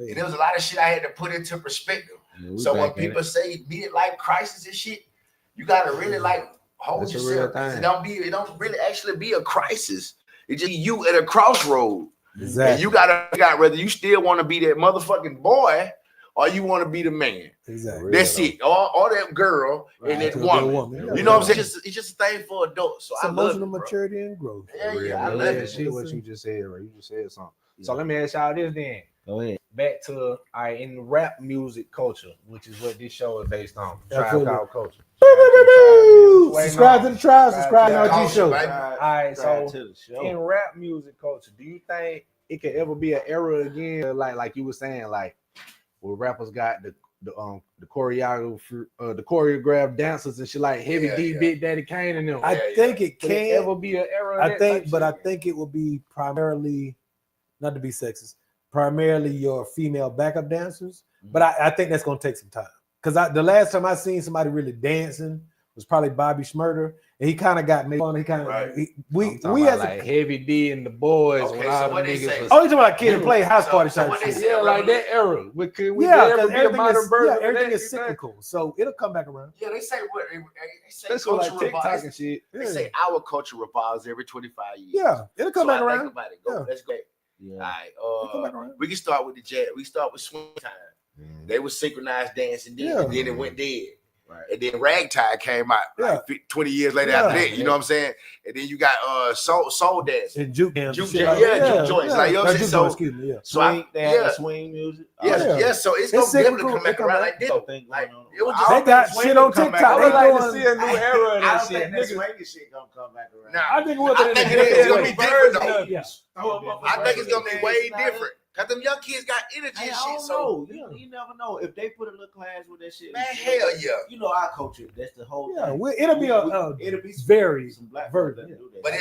And there was a lot of shit I had to put into perspective. So when people say midlife crisis and shit, you gotta really like hold yourself. It don't really actually be a crisis. It just you at a crossroad. Exactly. And you gotta figure out whether you still want to be that motherfucking boy or you want to be the man. Exactly. That's it. Or that girl and that woman. You know what I'm saying? It's just a thing for adults. So it's emotional maturity and growth. Yeah, I love that shit. What you just said, right? You just said something. Yeah. So let me ask y'all this then. Go ahead. Back to in rap music culture, which is what this show is based on. Tribe Called Culture. Subscribe to the tribe. Subscribe to NRG show. All right, so in rap music culture, do you think it could ever be an era again, like you were saying, like where rappers got the choreographer, the choreographed dancers and shit like Heavy D, Big Daddy Kane, and them? I think it can ever be an era. I think it will be primarily, not to be sexist, primarily your female backup dancers. But I think that's gonna take some time. Because the last time I seen somebody really dancing was probably Bobby Shmurda, and he kind of got made fun. He kind of we as like Heavy D and the boys. Okay, so what they say? You talking about Kid and Play house party type shit? Yeah, like that era. Because everything is cyclical, so it'll come back around. Yeah, they say what they say. Culture revolves and shit. They say our culture revolves every 25 years. Yeah, it'll come back around. Think about it. Let's go. Yeah. All right. We can start with the jazz. We start with swing time. They were synchronized dancing, and then it went dead. Right. And then Ragtime came out like 20 years later after that. You know what I'm saying? And then you got soul dance and juke joints. Like you know what I'm saying? So they had the swing music. So it's gonna be able to come back around like this. They got shit on TikTok. I would like to see a new era of that shit. That swinging shit gonna come back around. I think it's gonna be different. I think it's gonna be way different. Cause them young kids got energy and shit. So you never know if they put a little class with that shit. Man, hell yeah. You know our culture. That's the whole thing. It'll be very some black version. But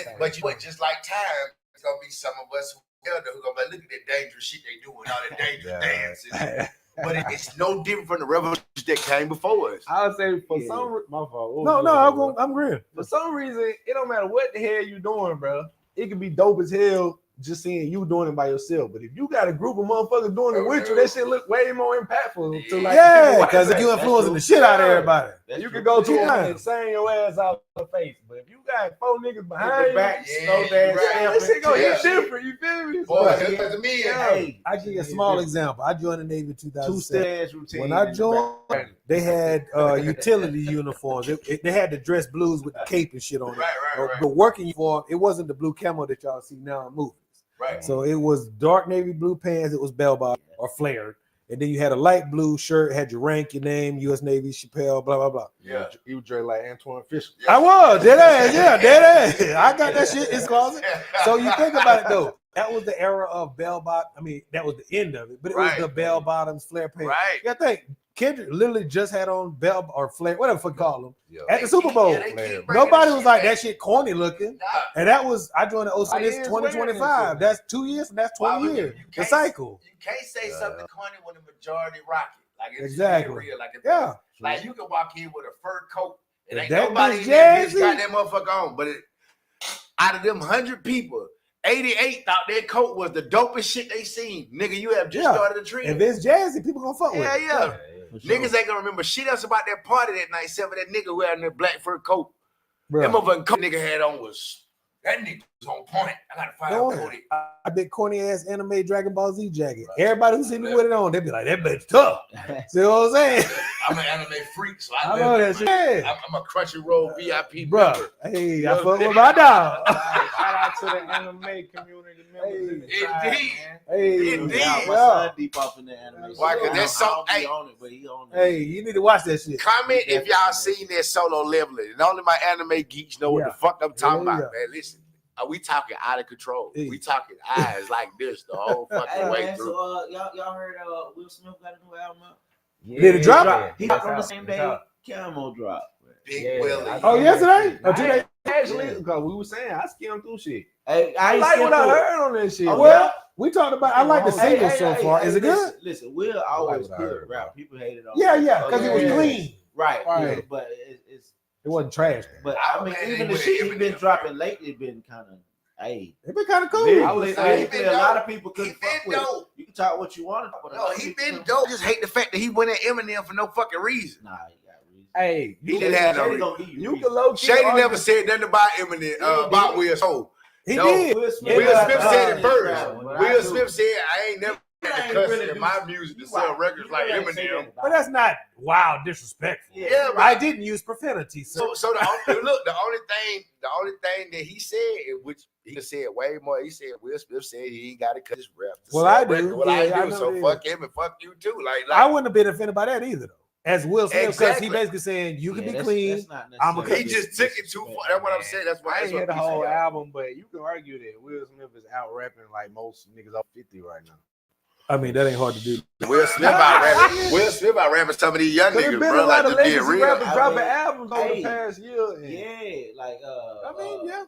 just like time, it's gonna be some of us who gonna be look at that dangerous shit they doing, all that dangerous dancing. But it's no different from the revolution that came before us. I would say for some my fault. I'm agreeing. For some reason, it don't matter what the hell you doing, bro. It can be dope as hell. Just seeing you doing it by yourself, but if you got a group of motherfuckers doing it with you, that shit look way more impactful. Because if you influencing the shit out of everybody, you can go to and sing your ass out the face. But if you got 4 niggas behind you, that shit gonna hit different. You feel me? I give you a small example. I joined the Navy in 2007. When I joined, they had utility uniforms. They had the dress blues with the cape and shit on it. The working uniform, it wasn't the blue camo that y'all see now in movies. Right. So it was dark navy blue pants. It was bell bottom or flared, and then you had a light blue shirt. Had your rank, your name, U.S. Navy, Chappelle, blah blah blah. Yeah, you dressed like Antoine Fisher. I was dead ass. I got that shit in his closet. So you think about it though. That was the era of bell bottom. I mean, that was the end of it, but it was the bell bottoms, flare pants. Right. You gotta think. Kendrick literally just had on bell or flare, whatever you call them, at the Super Bowl. Nobody was like that shit corny looking. And that was, I joined the OC this 2025. That's 2 years and that's 20 years. The cycle. You can't say something corny when the majority rock it. Like it's real. Like you can walk in with a fur coat and ain't nobody in that bitch got that motherfucker on. But out of them 100 people, 88 thought that coat was the dopest shit they seen. Nigga, you have just started a trend. If it's jazzy, people gonna fuck with it. Yeah. Niggas ain't gonna remember shit else about that party that night, except for that nigga who had that black fur coat. That motherfucking coat nigga had on was, that nigga was on point. I gotta find out Cody. I big corny ass anime Dragon Ball Z jacket. Everybody who see me with it on, they be like, that bitch tough. See what I'm saying? I'm an anime freak, so I know that shit. I'm a Crunchyroll VIP bro. member. Hey, I fuck with my dog. Shout out to the anime community members in the tribe, man. Indeed. My son deep up in the anime. Why? Because that's so. Hey, on it, but he on it. Hey, you need to watch that shit. Comment if y'all seen that Solo Leveling, and only my anime geeks know what the fuck I'm talking about, man. Listen. We talking out of control. We talking eyes like this the whole fucking way through. So y'all heard Will Smith got a new album out? Did it drop? He dropped on the same day Camo dropped. Big Willie. Oh, yesterday? Or today? Actually, because we were saying I skimmed through shit. I like what I heard on that shit. Well, we talked about. I like the single so far. Is it good? Listen, Will always good rap. People hated on. Yeah, because it was clean. Right. Yeah, but it's it wasn't trash. But I mean, even the shit he been dropping lately been kind of Hey, It'd be kind of cool. Yeah, I would say a lot of people couldn't fuck with it. dope. You can talk what you want. No, he been dope. I just hate the fact that he went at Eminem for no fucking reason. Nah, he got reason. Hey, He didn't have no reason. You can low key. Shady never said nothing about Eminem, about Will Smith. He No. did. Will Smith said it first. Will Smith said, "I ain't never had to cuss in my music to sell records like Eminem." But that's not disrespectful. Yeah, but I didn't use profanity. So So the only thing that he said, which he said way more, he said Will Smith said he ain't got to cut his rap. Well, I do. Record. Well, Yeah, I I do. know So that. fuck him and fuck you too. Like I wouldn't have been offended by that either, though. As Will Smith, because Exactly. he basically saying you can be that's clean. not I'm a he just took it too far. That's what I'm saying. That's why I that's ain't what hear the he whole said. album, but you can argue that Will Smith is out rapping like most niggas up 50 right now. I mean, that ain't hard to do. Will Smith out rapping. Will Smith out rapping some of these young There's niggas, been bro. a Like lot of just being legacy real. rappers I dropping mean, albums over the hey, past year. And Yeah, like I mean, yeah.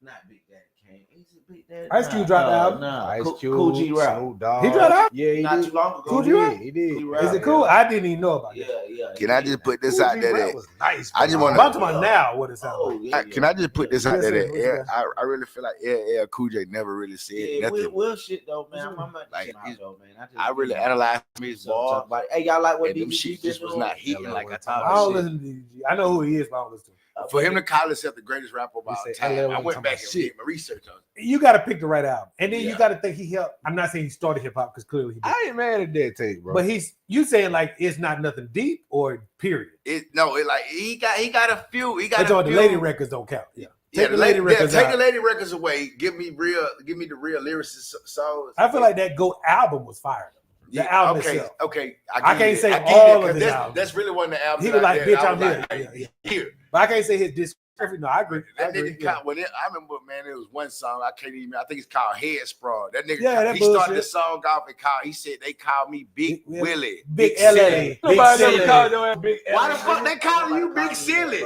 not Big Daddy Kane. Is it Big Daddy? Ice Cube dropped the album. Nah, Ice Cube, Cool G Rap. Snoop Dogg. He dropped out? Yeah, he Not did. too long ago. Cool G He Rap? did. He did. Cool G Rap. Is it cool? I didn't even know about Yeah, it. yeah. Can I just put this Cool out G there? Rap That was nice. I just bro. wanna- I'm talking about now what it sounds Oh, like. yeah, Can I just put this out Yes, there? sir. That I really feel like LL Cool J never really said Yeah, nothing. Will shit though, man. I'm Like, like, he's- though, man. I really analyzed his ball, about it. Hey, y'all like what and them DDG shit just was doing? not hitting LL like I was thought. I don't Shit. listen to DDG. I know who he is, but I don't listen to him. For him to call himself the greatest rapper of all He said time, LL I wasn't went talking back about and shit. did my research on it. You got to pick the right album, and then you Yeah. got to think he helped. I'm not saying he started hip hop because clearly he did, I ain't mad at that tape, bro. but you saying like it's not nothing deep or period. It like he got a few. He got But a the few. lady records don't count. Yeah, Yeah, take the lady records take out. the lady records away. Give me the real lyricist songs. I feel like that GOAT album was fire. The album okay, itself. okay. I can't say give you all that, of his 'cause albums. That's really one of the albums. He was that I like, did. "Bitch, I I'm was here." like, Yeah. Here. But I can't say his disc. No, I agree. I That agree. nigga, Yeah. I remember, man, it was one song I can't even. I think it's called Head Sprawl. That nigga, Yeah, that he started bullshit. the song off and called. He said they called me Big Yeah. Willie, Big Silly. LA. Big Nobody Silly. never called your ass Big LA. Why the fuck they calling you Big Silly?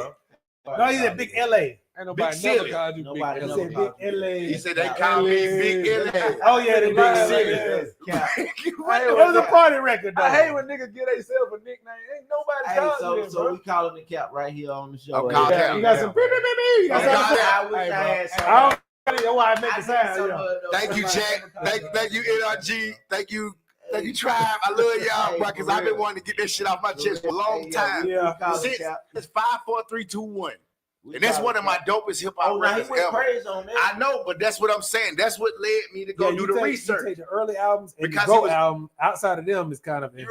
No, he said Big LA. Ain't nobody Big never Silly. called you Nobody He Big never said LA. Big LA. He said they called me Big Illy. Oh yeah, they Big Right, Silly. like Yeah. I It was a party record though. I hate when niggas get themselves a nickname. Ain't nobody Hey, calling you, so bro. we calling the cap right here on the show. I'm Hey, calling Yeah, Cap. you got some. You got Okay. some. I wish Hey, I bro. had some. I don't. That's why I make I the need sound. some Yeah. of those. Thank you, Jack. Thank you, NRG. Thank you, Tribe. I love y'all, bro, because I've been wanting to get this shit off my chest for a long time. Yeah. Since it's 5, 4, 3, 2, 1. And that's one of my dopest hip Oh, hop now he records went ever. crazy on that. I know, but that's what I'm saying. That's what led me to go Yeah, do you the take, research. You take the early albums and Because the he GOAT was- album outside of them is kind of. You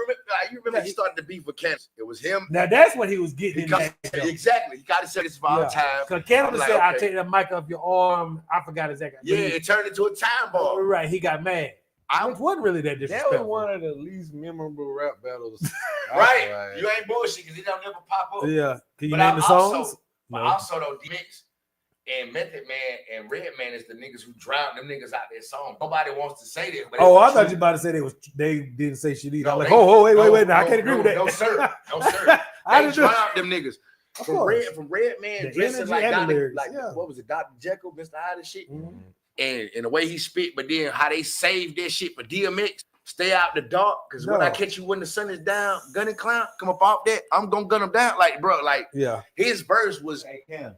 remember he started the beef with Candace. It was him. Now that's what he was getting in Because, that. show. exactly. He got to say this for all Yeah. time. Because Canada I'm like, said, "I'll okay. take that mic off your arm." I forgot exactly. Yeah, it turned into a time bomb. Right. He got mad. Which wasn't really that That was disrespectful. one of the least memorable rap battles. Right. You ain't bullshit because it don't never pop up. Yeah. Can you But name the songs? But No. also though, D-Mix and Method Man and Redman is the niggas who drowned them niggas out their song. Nobody wants to say that. But Oh, it's I thought true. you about to say they didn't say shit either. No, I'm like, they- oh, wait. Now, I No, can't agree with that. No, sir. No, sir. I They didn't do drowned them niggas. Of From course. Redman The dressing energy like and the Dr. lyrics, like yeah. what was it, Dr. Jekyll, Mr. Hyde and shit. Mhm. And the way he spit, but then how they saved that shit for DMX. Stay out the dark, because when I No. catch you when the sun is down, gunning clown, come up off that, I'm gonna gun him down. Like, bro, like Yeah. his verse was Hey, Cam,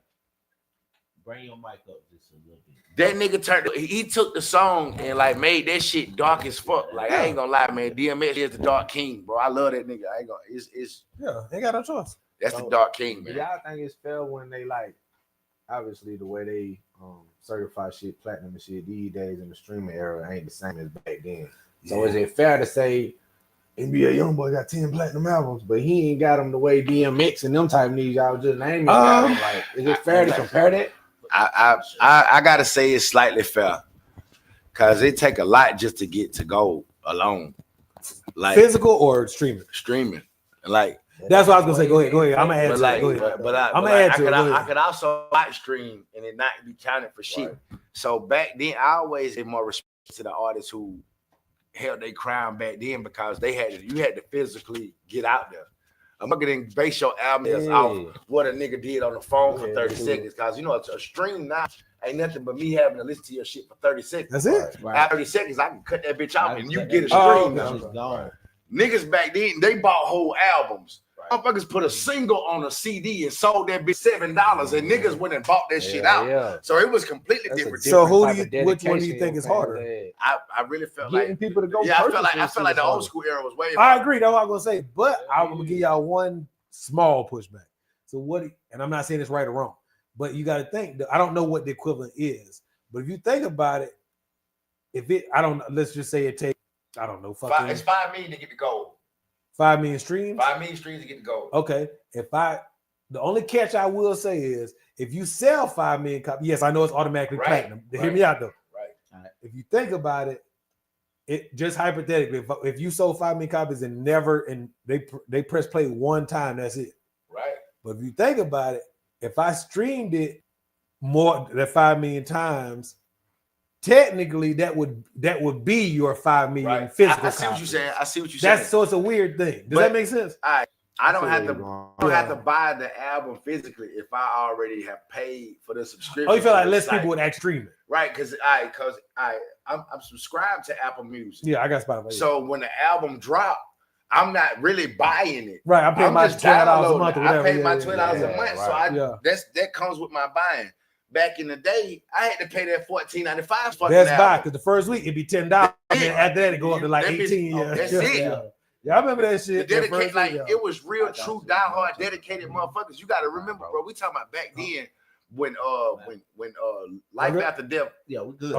bring your mic up just a little bit. that nigga he took the song and like made that shit dark as fuck. Like I ain't gonna lie, man. DMX is the dark king, bro. I love that nigga. I ain't gonna it's Yeah. They got no choice. that's the dark king, Do man. y'all think it's fair when they like, obviously the way they certify shit platinum and shit these days in the streaming era ain't the same as back then. So is it fair to say NBA YoungBoy got 10 platinum albums, but he ain't got them the way DMX and them type niggas y'all just naming got 'em? Like, is it fair to compare that? I gotta say it's slightly fair. Cause it take a lot just to get to gold alone. Like Physical or streaming? streaming. Like That's what I was gonna say. Go ahead. I'm gonna add but to like, it. Go ahead. but I'ma add to it. Go I ahead. could also live stream and it not be counted for shit. So back then, I always had more respect to the artists who held their crown back then because you had to physically get out there. I'm not gonna base your album off what a nigga did on the phone for 30 seconds, because you know a stream now ain't nothing but me having to listen to your shit for 30 seconds. That's it. After 30 seconds, I can cut that bitch off and you get a stream. Oh, now. She's gone. Niggas back then, they bought whole albums. Motherfuckers put a single on a CD and sold that bitch $7, and niggas went and bought that shit out. Yeah. So it was completely different. So which one do you think is harder? I really felt getting like people to go. Yeah, I felt like the old school era was way harder. I agree. That's what I'm gonna say, but I'm gonna give y'all one small pushback. So and I'm not saying it's right or wrong, but you got to think that I don't know what the equivalent is, but if you think about it, let's just say it takes, I don't know, it's 5 million to get the gold. 5 million streams. 5 million streams to get the gold. Okay. The only catch I will say is if you sell 5 million copies, yes, I know it's automatically platinum. Hear me out though. Right. If you think about it, it just hypothetically, if you sold 5 million copies and they press play one time, that's it. Right. But if you think about it, if I streamed it more than 5 million times, technically that would be your 5 million physical. I see what you're saying. So it's a weird thing. Does that make sense? I don't have to buy the album physically if I already have paid for the subscription. Oh, you feel like less people would actually stream it, right? Because I'm subscribed to Apple Music. Yeah, I got Spotify. So when the album drop, I'm not really buying it. Right, I'm paying my $12 a month or whatever. I pay my $12 a month, so that comes with my buying. Back in the day, I had to pay that $14.95. That's buy because the first week it'd be $10, and then after that it go up to like 18. That's it. Yeah, I remember that shit. It was real, true, diehard, dedicated motherfuckers. You got to remember, bro. We talking about back then when Life After Death. Yeah, we good.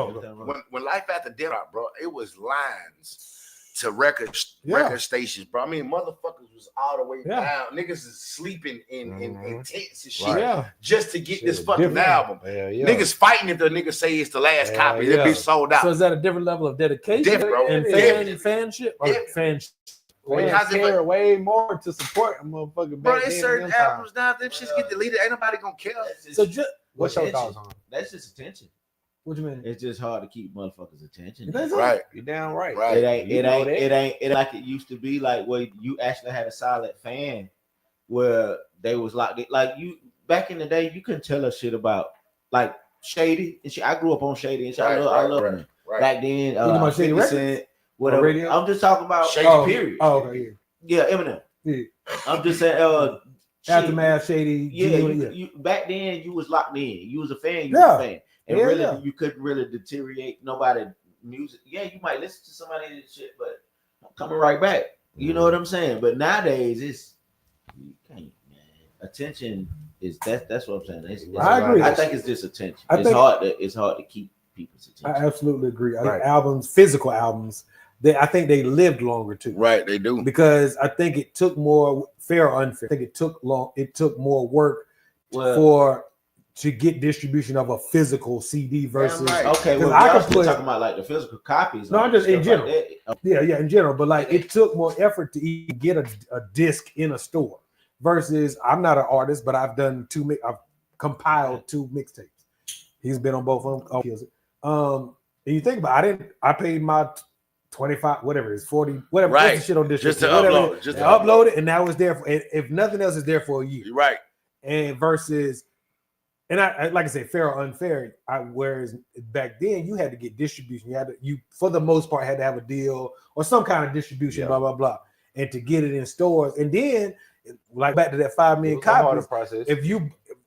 When Life After Death, bro, it was lines to record stations, bro. I mean, motherfuckers was all the way down. Niggas is sleeping in tents and shit just to get this fucking album. Niggas fighting if the niggas say it's the last copy. It be sold out. So is that a different level of dedication bro. and fanship? Fanship. Fans care way more to support a motherfucker. Bro, there's certain albums now, them shits get deleted. Ain't nobody gonna care. So what's your thoughts on? That's just attention. What you mean? It's just hard to keep motherfuckers' attention. Right. You're damn right. Right. It ain't like it used to be, like where you actually had a solid fan where they was like you back in the day, you couldn't tell us shit about like Shady and shit. I grew up on Shady and shit. I love them. Right. Back then, Shady Records? Whatever. Radio? I'm just talking about Shady period. Oh, okay. Yeah, Eminem. Yeah. I'm just saying Aftermath, Shady. You back then you was locked in. You was a fan, you was a fan. And you couldn't really deteriorate nobody's music. Yeah, you might listen to somebody and shit, but I'm coming right back. You know what I'm saying? But nowadays you can't, man. Attention is that's what I'm saying. I agree. I think it's just attention. It's hard to keep people's attention. I absolutely agree. I think physical albums, I think they lived longer too. Right, they do. Because I think it took more, fair or unfair, I think it took more work to get distribution of a physical CD versus okay. Well, I could talking about like the physical copies. No, I'm just in general. In general. But like it took more effort to even get a disc in a store versus I'm not an artist, but I've done I've compiled 2 mixtapes. He's been on both of them. And you think about I paid my 25, whatever it is, 40, whatever, right? Shit on this, just to upload it, upload it, and now it's there for. If nothing else, is there for a year, right? And versus, and I like I said, fair or unfair. Whereas back then you had to get distribution. You for the most part had to have a deal or some kind of distribution, blah blah blah, and to get it in stores. And then, like back to that 5 million copies.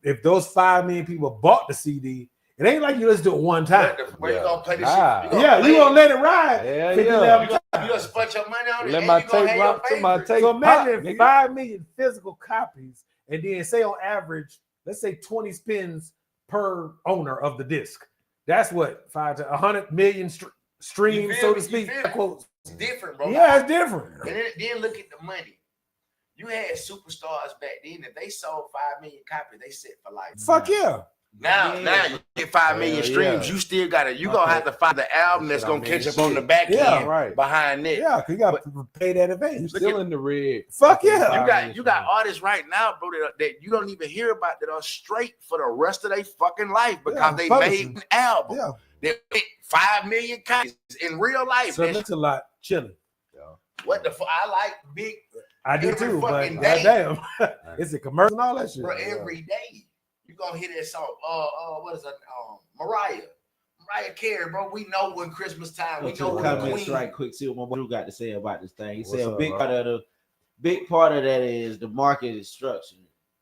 If those 5 million people bought the CD. It ain't like you listen to it one time. Where you gonna play this shit? You gonna let it ride. You gonna split your money on it. Let my tape rock to my tape. So imagine 5 million physical copies, and then say on average, let's say 20 spins per owner of the disc. That's what 100 million streams, so to speak. It's different, bro. Yeah, it's different. And then look at the money. You had superstars back then. If they sold 5 million copies, they set for life. Fuck yeah. Now you get 5 million streams. You still gonna have to find the album that's gonna catch up on the back end behind that. Yeah, because you got to pay that advance. You still in the red. Fuck yeah. You got artists right now, bro, that you don't even hear about that are straight for the rest of their fucking life because they made an album. Yeah. They made 5 million copies in real life. So that's a lot chilling. What the fuck? I like big. I do too, but damn, it's a commercial and all that shit. Bro, every day. You gonna hear that song? What is it? Mariah Carey, bro. We know when Christmas time. We know when the Queen. Right quick. See what my boy got to say about this thing. He said a big part of big part of that is the market is structured,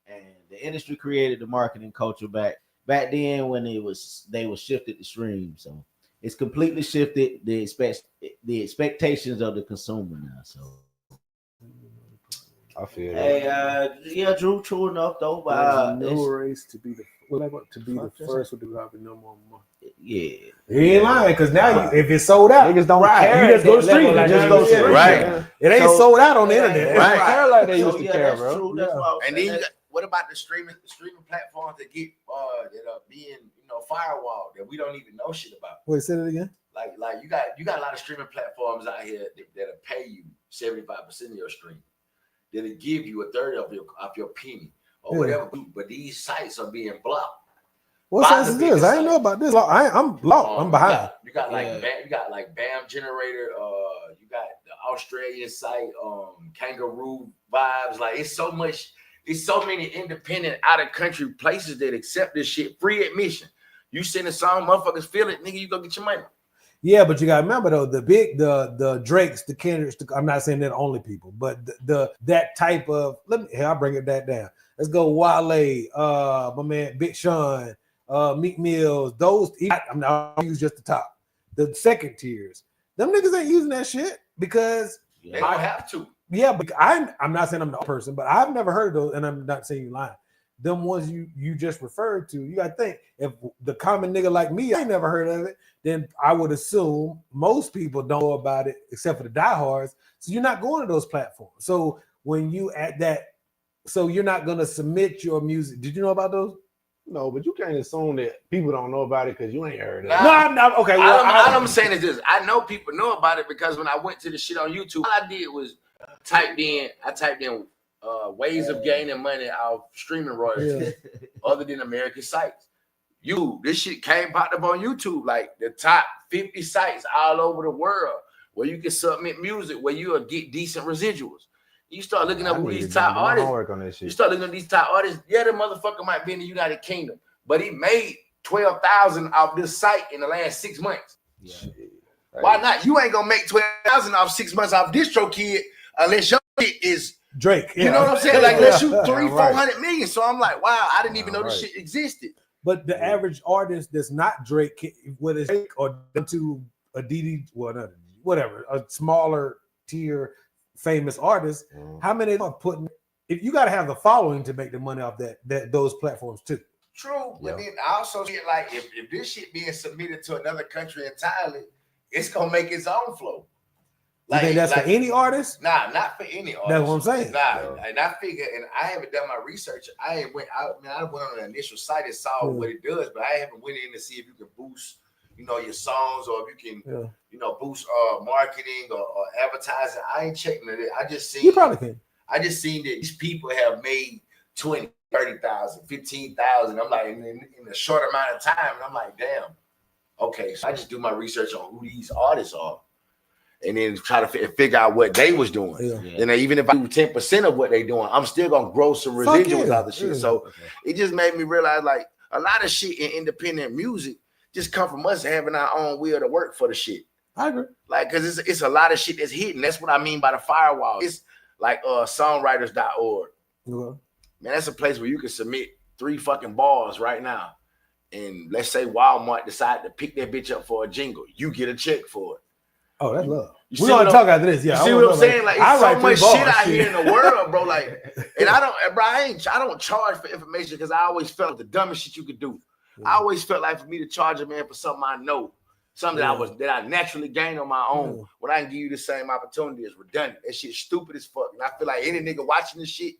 and the industry created the marketing culture back then when they was shifted to stream. So it's completely shifted the expectations of the consumer now. So I feel that. Yeah, true enough though. But no race to be the first would have no more money. Yeah, he ain't lying because now if it's sold out, niggas don't care. You just go stream. Like just go stream. Right. It ain't sold out on the internet. Right. Care like they used to care, bro. True. That's why and then what about the streaming platforms that get that are being firewall that we don't even know shit about? Wait, say that again. Like you got a lot of streaming platforms out here that'll pay you 75% of your stream. That'll give you a third of your penny or whatever. But these sites are being blocked. What sites is this? I didn't know about this. I'm lost. I'm behind. You got like BAM Generator. You got the Australian site. Kangaroo Vibes. Like it's so much. It's so many independent out of country places that accept this shit. Free admission. You send a song, motherfuckers feel it, nigga. You go get your money. Yeah, but you gotta remember though, the Drakes, the Kendricks. I'm not saying they're the only people, but that type of. I'll bring it back down. Let's go Wale, my man Big Sean, Meek Mills. Those I'm not use just the top. The second tiers, them niggas ain't using that shit because they don't have to. Yeah, but I'm not saying I'm the person, but I've never heard of those, and I'm not saying you lying. Them ones you just referred to, you gotta think if the common nigga like me, I ain't never heard of it, then I would assume most people don't know about it except for the diehards. So you're not going to those platforms. So when you at that, so you're not gonna submit your music. Did you know about those? No, but you can't assume that people don't know about it because you ain't heard of it. No, okay. Well, all I'm saying is this: I know people know about it because when I went to the shit on YouTube, all I did was typed in ways of gaining money off streaming royalties other than American sites. This shit popped up on YouTube, like the top 50 sites all over the world where you can submit music where you'll get decent residuals. You start looking up who these top artists. You start looking at these top artists. Yeah, the motherfucker might be in the United Kingdom, but he made $12,000 off this site in the last 6 months. Yeah. Why not? You ain't gonna make $12,000 off 6 months off DistroKid unless your shit is Drake. You know what I'm saying? Like let's shoot 300-400 million. So I'm like, wow, I didn't even know this shit existed. But the average artist that's not Drake, whether it's Drake or to a whatever, a smaller tier famous artist, how many are putting? If you got to have the following to make the money off those platforms too. True, but then I also see it like if this shit being submitted to another country entirely, it's gonna make its own flow. Like, you think that's for any artist? Nah, not for any artist. That's what I'm saying. And I figure, and I haven't done my research. I went on the initial site and saw what it does, but I haven't went in to see if you can boost, your songs or if you can, boost marketing or advertising. I ain't checking it. I just seen. You probably can. I just seen that these people have made 20, 30,000, 15,000. I'm like in a short amount of time, and I'm like, damn. Okay, so I just do my research on who these artists are. And then try to figure out what they was doing. Yeah. And even if I do 10% of what they doing, I'm still gonna grow some residuals out of the shit. So it just made me realize like a lot of shit in independent music just come from us having our own will to work for the shit. I agree. Like, cause it's a lot of shit that's hidden. That's what I mean by the firewall. It's like songwriters.org. Man, that's a place where you can submit 3 fucking bars right now. And let's say Walmart decide to pick that bitch up for a jingle. You get a check for it. Oh, that's love. We're gonna talk after this. Yeah, you see what I'm saying? Like, it's so much shit out here in the world, bro. Like, and I don't charge for information because I always felt the dumbest shit you could do. I always felt like for me to charge a man for something I know, something that I naturally gained on my own. When I can give you the same opportunity is redundant. That shit's stupid as fuck. And I feel like any nigga watching this shit,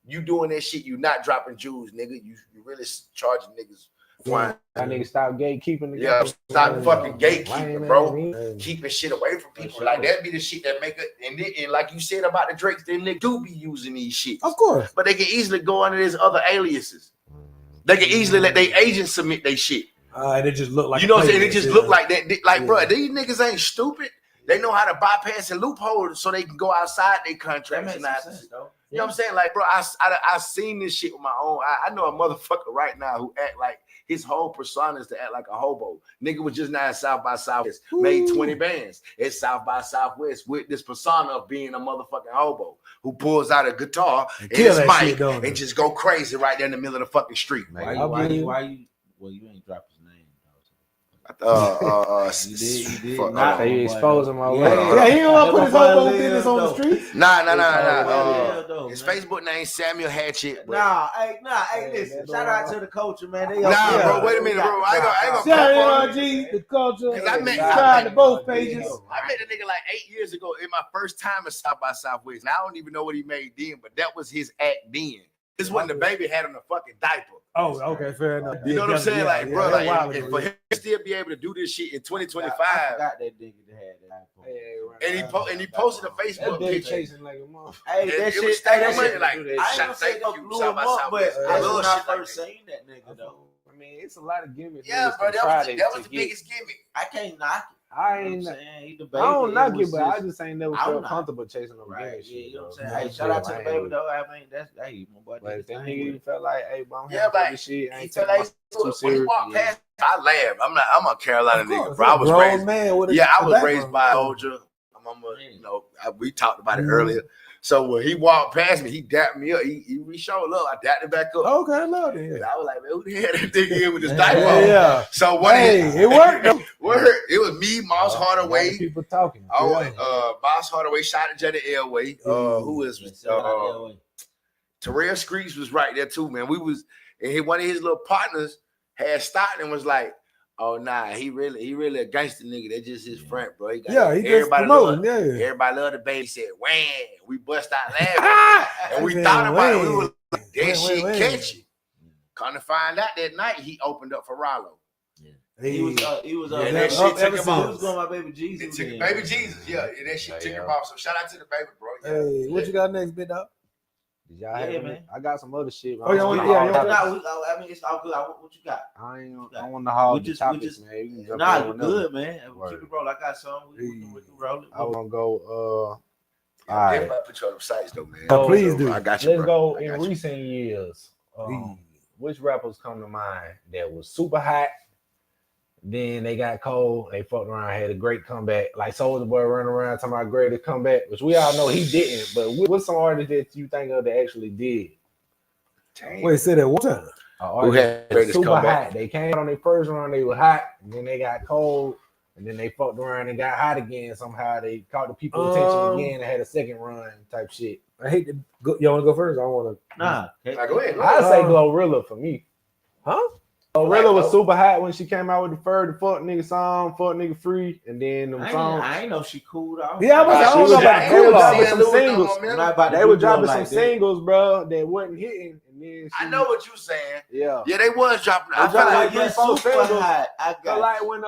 you doing that shit, you not dropping jewels, nigga. You really charging niggas. That nigga stop gatekeeping. Stop fucking gatekeeping, bro. Keeping shit away from people. Like that be the shit that make it. And like you said about the Drakes, them niggas do be using these shit. Of course. But they can easily go under these other aliases. They can easily let their agents submit their shit. And it just look like what I'm saying. It just look like that. Like, bro, these niggas ain't stupid. They know how to bypass and loophole so they can go outside their contracts. You know what I'm saying? Like, bro, I seen this shit with my own. I know a motherfucker right now who act like his whole persona is to act like a hobo. Nigga was just now at South by Southwest, made 20 bands at South by Southwest with this persona of being a motherfucking hobo who pulls out a guitar and his mic and just go crazy right there in the middle of the fucking street. Why you? Well, you ain't dropped his name. You did not. You exposing my way. Yeah, he don't want to put his hobo business on the streets. Nah. His Facebook name Samuel Hatchet. Hey, listen. Shout out to the culture, man. Bro, wait a minute, bro. I ain't gonna shout NRG, the culture. Because I tried to both pages. I met a nigga like 8 years ago in my first time at South by Southwest. And I don't even know what he made then, but that was his act then. This is when the baby had on a fucking diaper. Oh, okay, fair enough. You know what I'm saying? Like, bro, like, and for him to still be able to do this shit in 2025. I forgot that nigga that had that. And he posted a Facebook picture. Chasing like a motherfucker. Hey, that shit, like, I ain't gonna say no blew him up, but I love shit first seen that nigga though. I mean, it's a lot of gimmicks. Yeah, bro, that was the biggest gimmick. I can't knock it. I don't knock it, but I just ain't never felt comfortable chasing no right. Shit, you know what I'm saying? Hey, shout out to the baby though. I mean, that's my boy. But if that nigga felt like, hey, bro, I'm like this shit. I ain't felt like too serious. When he walked past, I laughed. I'm a Carolina nigga, bro. I was raised. I was raised by a soldier. My mama, you know, we talked about it earlier. So when he walked past me, he dapped me up. He showed love. I dapped him back up. Okay, I love it. And I was like, man, who the hell that nigga in with this diaper on? Yeah. So what? It worked. It was me, Moss Hardaway. People talking. Moss Hardaway, shot at Jenny Elway. Who is Terrell Screech was right there too, man. And one of his little partners had stopped and was like, oh nah, he really a gangster nigga. That's just his friend, bro. He everybody love the baby. He said, "Wham!" We bust out laughing, and we thought about it. We was like, that shit catchy. Come to find out that night, he opened up for Rollo. He was and that shit took him off. He was going my baby Jesus. Baby Jesus, yeah. And that shit took him off. So shout out to the baby, bro. Hey, what you got next, big dog? Man. I got some other shit. I mean, it's all good. What you got? I want to haul the topics, man. You good, man. Keep it roll. I got some. We can roll it. I was gonna go. All right. Put you on the sites though, man. Please do. I got you. Let's go in recent years. Which rappers come to mind that was super hot? Then they got cold. They fucked around, had a great comeback. Like Soulja Boy running around talking about greatest comeback, which we all know he didn't. But what's some artists that you think of that actually did? Dang. Wait, say that one time. Who had greatest super comeback? Hot. They came out on their first run, they were hot, and then they got cold, and then they fucked around and got hot again. Somehow they caught the people's attention again and had a second run type shit. I hate to go. You want to go first? I want to. Nah, go ahead. I'd say Glorilla for me. Huh? Glorilla was super hot when she came out with the fuck nigga song, fuck nigga free, and then them songs. I ain't know she cooled off. Yeah, I don't know about they were dropping some singles. They were dropping some singles, bro, that wasn't hitting. And then I know what you're saying. Yeah, they was dropping. I felt like super hot. I felt like when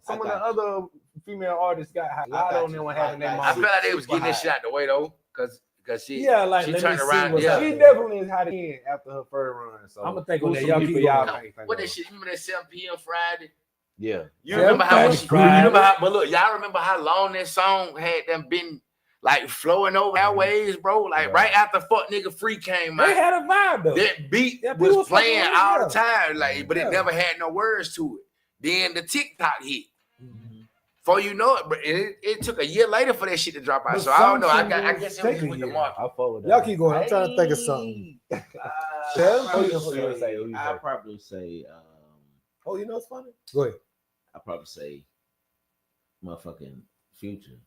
some of the other female artists got hot. I don't know what happened that moment. I feel like they was getting this shit out the way though, because she turned around. Yeah, she definitely is hot again after her first run. So I'm gonna think on that. What that shit? Remember that 7 p.m. Friday? Yeah. You remember how much? You remember how? But look, y'all remember how long that song had them been like flowing over our ways, bro? Like right after Fuck Nigga Free came out, they had a vibe though. That beat was playing all the time, like, but it never had no words to it. Then the TikTok hit. Before you know it, but it took a year later for that shit to drop out. So I don't know. I guess it was with the market. Y'all keep going. I'm trying to think of something. I'll probably say. Oh, you know what's funny? Go ahead. I'll probably say, motherfucking Future.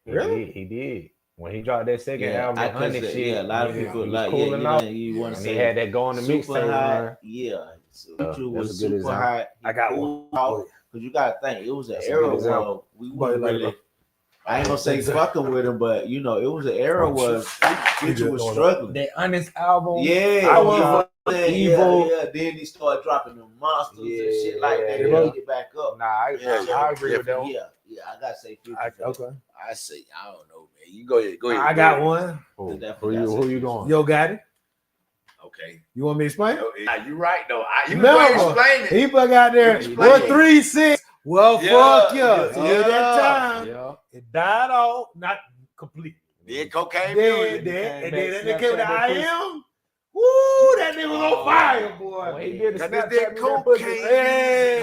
Really? He did. When he dropped that second album, a lot of people like you want to say he had that going to mixtape. Yeah, Future was super hot. I got one. Because you gotta think, it was an era where we weren't really, I ain't gonna say fucking with him, but you know, it was an era where Future was struggling. That Honest album. Yeah, Evil. Yeah. Then he started dropping the monsters and shit like that. They get it back up. Nah, I agree with that. Yeah, I gotta say Future. Okay. I say, I don't know, man. You go ahead. I got one. Who you going? Yo, got it. Okay. You want me to explain? You right though. You explain it. He put out there 136. Well, fuck you. Yeah. That time, it died off, not completely. Then cocaine Then music. that nigga came with the I am. Woo, that nigga was on fire, boy. He did the Cause Snapchat that cocaine music,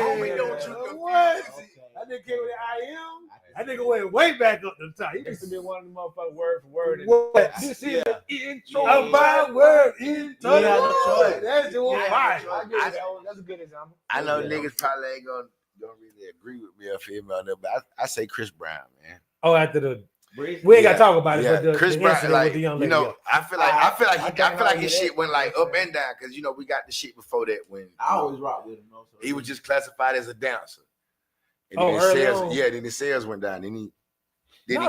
homie, don't you What? confuse it. That nigga came with the I am. That nigga went way back up to the top. He used to be one of them motherfuckers word for word. What? This is the intro. About word in That's the one fire. That's a good example. I know niggas probably ain't gonna really agree with me or feel me on that, but I say Chris Brown, man. Oh, after the we ain't gotta talk about it, but the Chris the Brown, incident like with the young lady. I feel like his shit went like up and down because we got the shit before that when I always rock with him. Also. he was just classified as a dancer. And then the sales went down. Then he Then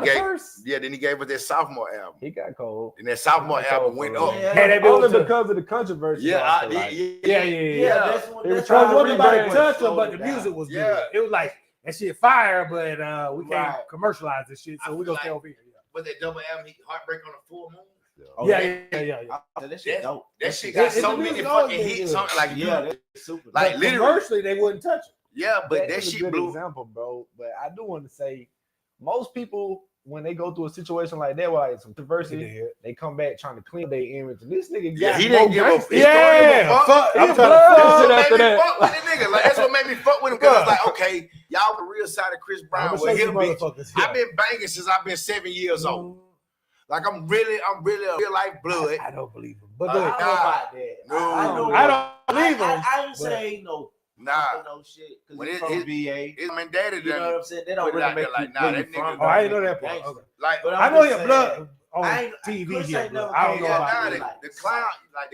he gave us that sophomore album. He got cold. And that sophomore album went up. Only because of the controversy. Yeah. That's It was talking about the touch, but the music was good. It was like that shit fire, but we can't commercialize this shit, so we gonna stay over here. But that double album, Heartbreak on the Full Moon. That shit dope. That shit got so many fucking hits on it. Like, that's super. Like literally, commercially they wouldn't touch it. Yeah, but that is a shit good blew. example, bro. But I do want to say, most people when they go through a situation like that, where like some diversity, they come back trying to clean their image. And this nigga got he didn't give a fuck. I'm trying to fuck with the nigga. Like that's what made me fuck with him because it's like, okay, y'all the real side of Chris Brown. Well, him, bitch. I've been banging since I've been 7 years old. Like I'm really a real life blood. I don't believe him, but I don't know about that. No, I don't believe him. I didn't say no. Nah, no shit. When it's from VA, his man daddy, you know what I'm saying? They don't really make like, you nah, really that nigga. Oh, I didn't know that part. Okay. Like, but I know your blood on TV here. I don't know about it. The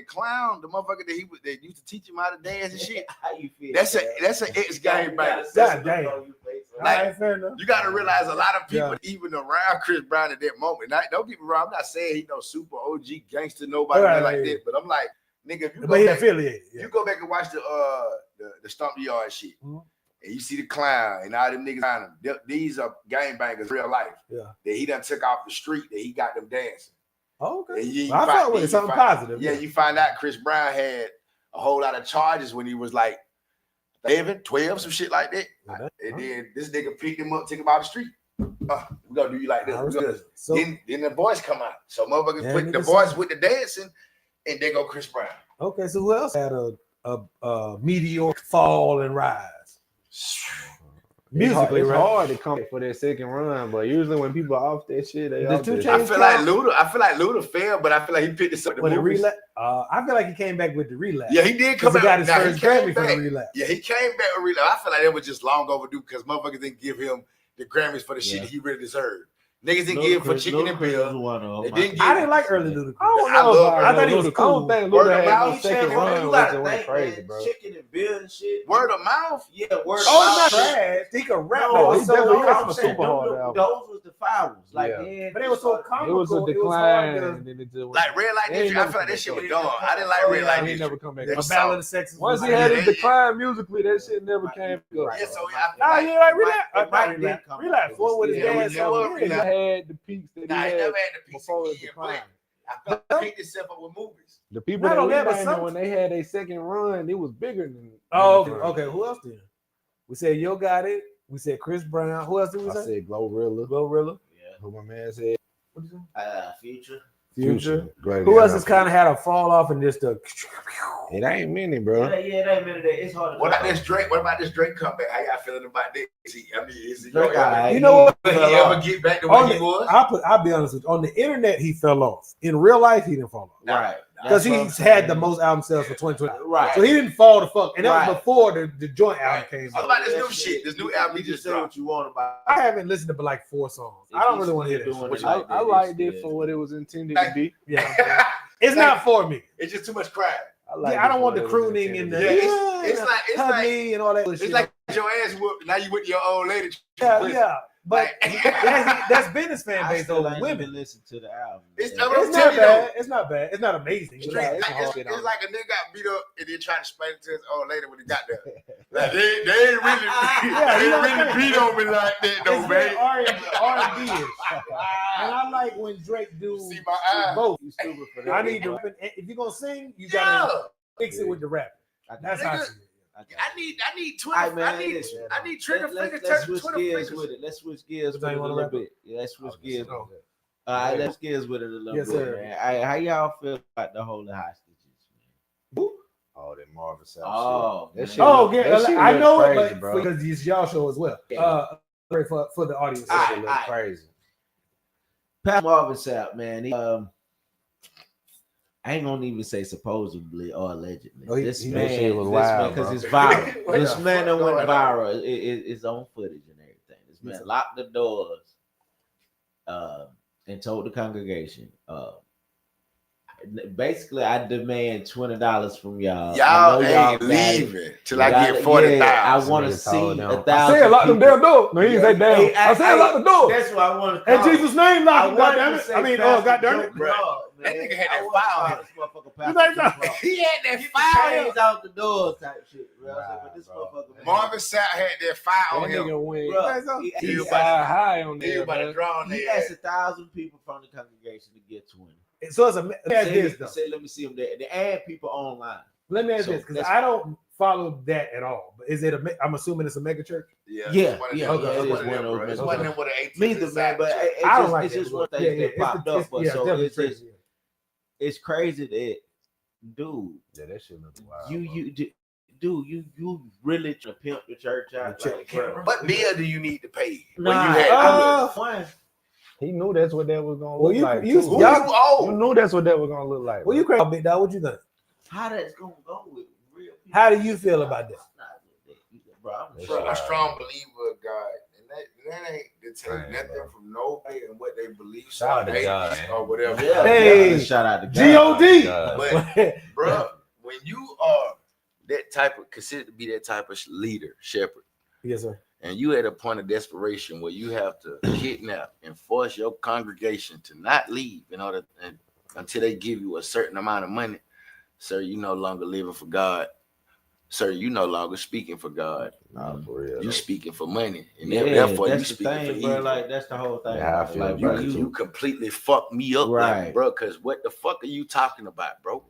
clown, the motherfucker that used to teach him how to dance and shit. How you feel? That's an ex game banger. God damn. Like, you got to realize a lot of people, even around Chris Brown at that moment. Now, don't get me wrong, I'm not saying he no super OG gangster, nobody like that, but I'm like, nigga, if you go back, affiliated. You go back and watch the Stomp the Yard shit, and you see the clown and all them niggas behind him. These are game bangers, real life. Yeah, that he done took off the street, that he got them dancing. Oh, okay. I thought it was something positive. Yeah, you find out Chris Brown had a whole lot of charges when he was like 11, 12, some shit like that. And then this nigga picked him up, took him out the street. We gonna do you like this. So, then the voice come out. So motherfuckers put the voice with the dancing, and they go Chris Brown. Okay, so who else had a meteoric fall and rise? Musically, it's hard to come for that second run, but usually when people are off that shit, they I feel like Luda failed, but I feel like he picked this up. With the relapse, I feel like he came back with the relapse. Yeah, he did come back. He got his first Grammy for the relapse. Yeah, he came back with relapse. I feel like that was just long overdue because motherfuckers didn't give him the Grammys for the shit he really deserved. Niggas didn't give for Chicken and Bill. I didn't like early Ludacris. I don't know. I thought he was cool. I don't think Luda had no second run was went crazy, bro. Chicken and Bill and shit. Word of mouth? Yeah, word of mouth. Oh, not trash. He could rap. He definitely got some super hard albums. Those was the finals. Like, but it was so comical. It was a decline. Like Red Light District, I feel like that shit was dumb. I didn't like Red Light District. Never come back. A Ballad of Sexes. Once he had his decline musically, that shit never came good. Yeah, so relapse. What was his dance? He had the peaks that he never had had the peaks before his again, decline. I felt like he picked himself up with movies. The people that we named when they had a second run, it was bigger than. Oh, okay. Who else did? We said Yo Got It. We said Chris Brown. Who else did we say? I said Glorilla. Yeah. Who my man said? What did you say? Future. Who else has kind of had a fall off and just a? It ain't many, bro. Yeah, it ain't many. It's hard. What about this Drake comeback? How y'all feeling about this? Is he you know what? Will he ever get back to where he was? I'll be honest with you. On the internet, he fell off. In real life, he didn't fall off. Right. Because he's had the most album sales for 2020. Right. So he didn't fall the fuck. And that was before the joint album came What out. about this new shit? This new album he just say dropped. what you want about. I haven't listened to but like 4 songs. I don't really want to hear that. I liked it for what it was intended to be. Yeah. It's not for me. It's just too much crying. I don't want the crooning and the it's like and all that shit. It's like your ass whooped. Now you with your old lady. Yeah. But that's been his fan base though. Women listen to the album. It's not bad. It's not bad. It's not amazing. It's like a nigga got beat up and then trying to explain it to his old lady when he got there. Like they ain't really beat on me like that though, man. R&B. And I like when Drake do both. You stupid for that. I need to. If you're gonna sing, you gotta mix it with the rap. That's how I see it. I need Twitter. I need trigger finger touch. Let's switch gears with it. Let's switch gears with it a little bit. Yeah, let's switch gears. All right, let's get us with it a little bit, sir. man. All right, how y'all feel about the holy hostages, man? Oh, that Marvin Sapp Oh, shit. That shit Oh, look- yeah, that shit I look know crazy, it, but bro. because it's y'all show as well. For the audience. That shit All look right. crazy. Pastor Marvin Sapp, man. He, I ain't gonna even say supposedly or allegedly. Oh, This that man, shit was wild, because bro. it's viral. What This the man that fuck went going on? viral. It's on footage and everything. This man locked the doors and told the congregation, basically, I demand $20 from y'all. Y'all I ain't leaving till I get 40,000. I want to Nigga see told them. 1,000. I said lock them damn doors. No, he didn't say damn. Hey, I said lock the doors. That's what I want to In call. Jesus' name, lock I them, wanted goddammit. to say I mean, Pastor goddammit. Joe Right. Claude, That man. nigga had that I want file to here. call this motherfucker You Pastor think Joe so? Claude. He had that Get file. the chains out the door type shit, bro. Nah, But this bro. motherfucker, man. Marvin Sapp had that file That on him. nigga went Bro, he side high on He there, about to bro. draw on he their asked ass. 1,000 people from the congregation to get 20. So it's a let me ask this though. Say, let me see them there. They add people online. Let me ask So this because that's- I don't follow that at all. But is it I'm assuming it's a mega church? Yeah, it's one of yeah, them, okay, bro. it It's is one of one them, of bro. those It's men. one of them with an 18 Neither, man, but I don't it's like just, that. it's just one thing Yeah, that popped up. But so definitely it's crazy. just, it's crazy that, dude, Yeah, that shit look wild. you really trying to pimp the church out? Like, bro. What bill do you need to pay? Nah, When you had one. He knew that's what that was gonna Well, look like. you- too. who y'all- you owe? You knew that's what that was gonna look like. Well, you crazy, big dog. What you think? How that's gonna go with real people? How do you feel about that? Bro, Bro, Wow. a strong believer of God, and that ain't to take Man, nothing bro. from nobody and what they believe. Shout out to They God, believe man. or whatever. Yeah, Hey, yeah, shout out to God. G.O.D. God. But bro, when you are that type of considered to be that type of leader, shepherd, Yes, sir. and you at a point of desperation where you have to kidnap and force your congregation to not leave in order until they give you a certain amount of money, sir, you no longer living for God. Sir, you no longer speaking for God. Nah, for real. You though. speaking for money, and Yeah, therefore you that's the speaking for thing, bro. evil. Like that's the whole thing. Yeah, I about it. feel Like, about bro, it, too. You completely fucked me up, Right. like, bro. Because what the fuck are you talking about, bro?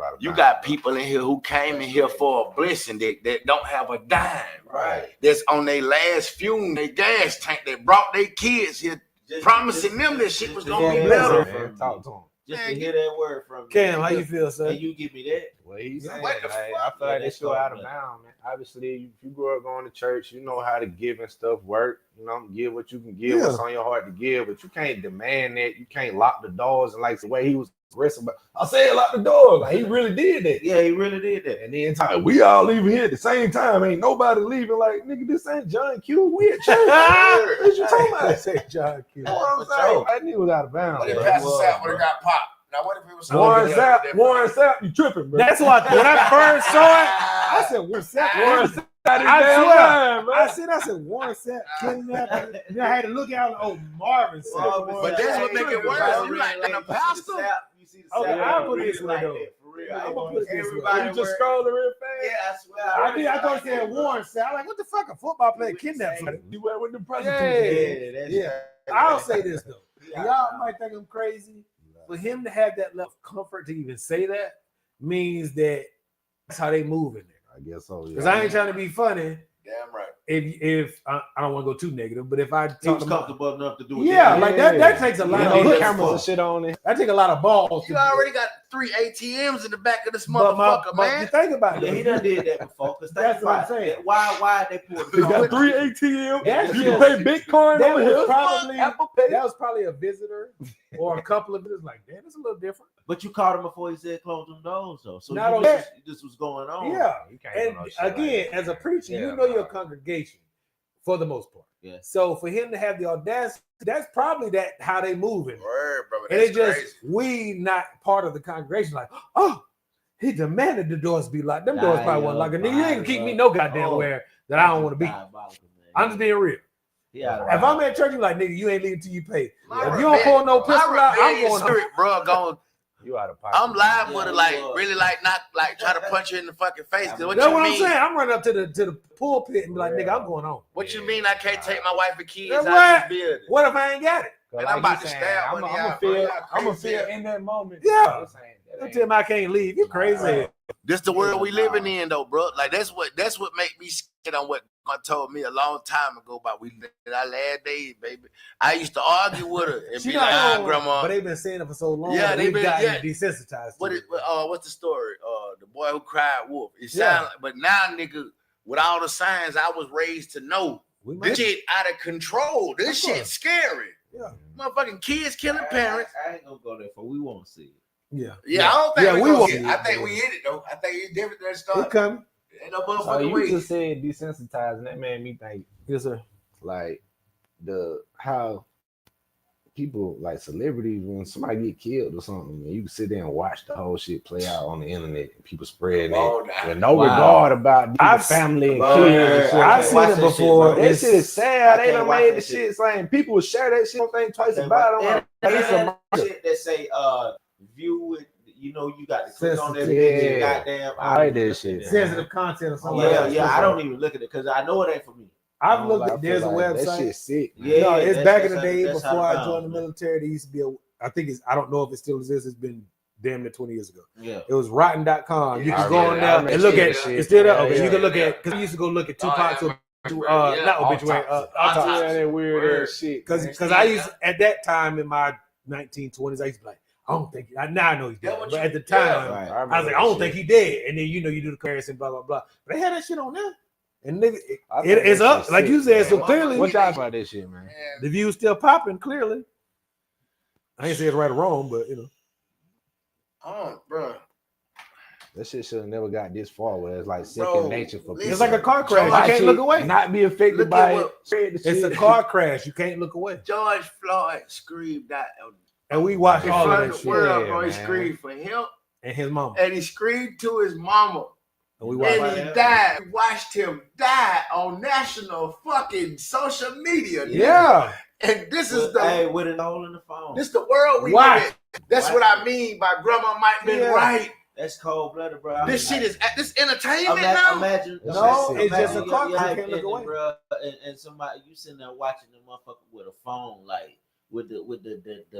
out of You bounds, got bro. people in here who came in here for a blessing that don't have a dime, Right. That's on their last fume, their gas tank. They brought their kids here, promising them that shit was gonna be be better. better. Man, talk to him. Just Man, to hear that word from you. Cam, how you feel, sir? And you give me that. Well, he's saying, What the like, I fuck? feel like Yeah, this that's shit out of all, man. bounds, man. Obviously, if you grew up going to church, you know how to give and stuff work. You know, give what you can give, Yeah. what's on your heart to give, but you can't demand that. You can't lock the doors and like the way he was aggressive. But I said lock the doors. Like he really did that. Yeah, he really did that. And then like, we all leaving here at the same time. Ain't nobody leaving. Like, nigga, this ain't John Q. We at church. What you talking I about? say John Q. You know what I'm For saying? sure. That nigga was out of bounds. What if bro. Pastor was, Sapp would bro. have got popped? Now what if it was Warren somebody Sapp, you tripping, bro. That's what when I first saw it, I said, Warren Sapp. Warren Sapp. I Damn swear. mind, bro. I said, Warren Sapp, kidnapped. Then I had to look out. Oh, Marvin Sapp. But that's what make it worse. You like the pastor? You see the Okay, sap, I'll you put it really this way, like though. that, for real. I'm gonna put it this way. Everybody You just work- scrolling real fast. Yeah, I swear. I thought he said Warren Sapp. I'm like, what the fuck? A football player kidnapped somebody. You went with the Yeah. prostitute. That's Yeah. I'll say this though. Yeah. Y'all might think I'm crazy. For him to have that level of comfort to even say that means that that's how they move in there. I guess so. Because I ain't trying to be funny. Damn right. If I don't want to go too negative, but if I He talk was about comfortable enough to do it. yeah, like that takes a lot You of know, the guts. cameras and shit on it. That take a lot of balls. You already got 3 ATMs in the back of this but motherfucker, you man. think about Yeah, he it. done did that before. Cause That's what I'm saying. Why they pulled They the got car? 3 ATM. That's You just- can pay Bitcoin That over was here. probably Apple Pay. that was probably a visitor or a couple of visitors. Like, damn, it's a little different. But you caught him before he said close them doors, though. So Not you only knew this was going on. Yeah. You can't do And no shit like again, that. as a preacher, Yeah, you know your bro. congregation for the most part. Yeah. So for him to have the audacity, that's probably that how they moving. Word, bro. And That's it just crazy. we not part of the congregation. Like, oh, he demanded the doors be locked. Them doors probably wasn't locked. Nigga, you ain't keep me no goddamn where that I don't want to be. I'm just being real. Yeah. If I'm at church, you like, nigga, you ain't leaving till you pay. My If you don't pull no my pistol out, I'm rebellious going home. spirit, bro. Going, You out of pocket. I'm live with Yeah, it, like you are. really, like not like try to punch you in the fucking face. 'Cause what That's you what I'm mean? saying. I'm running up to the pulpit and be like, nigga, I'm going home. What you mean? I can't take my wife and kids That's out right. of this building? What if I ain't got it? And I'm about to stab one of y'all. I'm gonna feel in that moment. Yeah. Don't tell me I can't leave. You crazy. This the world we living in, though, bro. Like that's what make me scared on what God told me a long time ago about we living in our last days, baby. I used to argue with her and be like, grandma. But they've been saying it for so long. Yeah, they've been desensitized. What's the story? The boy who cried wolf. It sounded, but now, nigga, with all the signs I was raised to know, this shit out of control. This shit scary. Yeah, motherfucking kids killing parents. I ain't gonna go there for. We won't see it. Yeah. I don't think we won't. I think we in it though. I think it's different than start. It coming. Ain't no motherfucking way. You just said desensitizing. That made me think. Yes, sir. Like how people like celebrities, when somebody get killed or something, man, you can sit there and watch the whole shit play out on the internet and people spreading it with no regard about the family and kids. I've seen it before. That shit is sad. They done made the shit saying people will share that shit. Don't think twice about it. It's a shit that say view it. You know, you got to click on that bitch. Goddamn, I like that shit. Sensitive content or something. Yeah. I don't even look at it because I know it ain't for me. I've looked at. There's a website. That shit's sick. Yeah, no, it's back in the day before I joined the military. There used to be I don't know if it still exists. It's been damn near 20 years ago. Yeah, it was rotten.com. You can go on there and look at it. It's still there. Okay, you can look at because we used to go look at Tupac's not obituary. That weird ass shit. Because I used at that time in my 1920s, I used to be like, I don't think now I know he's dead. But at the time, I was like, I don't think he dead. And then you do the comparison, blah blah blah. But they had that shit on there. And nigga, it's up, like you said, so clearly. What y'all about this shit, man? The view's still popping, clearly. I ain't say it's right or wrong, but Oh, bro. That shit should have never got this far where it's like second nature for people. It's like a car crash. You can't look away. Not be affected by it. It's a car crash. You can't look away. George Floyd screamed that. And we watched all of that shit. Bro, he screamed for him. And his mama. And he screamed to his mama. And he died. We watched him die on national fucking social media. Yeah. And this is with it all in the phone. This the world we live in. That's what I mean by grandma might have been right. That's cold blooded, bro. This shit is this entertainment now. Imagine, it's just a car. You can't look away, bro. And somebody you sitting there watching the motherfucker with a phone, like with the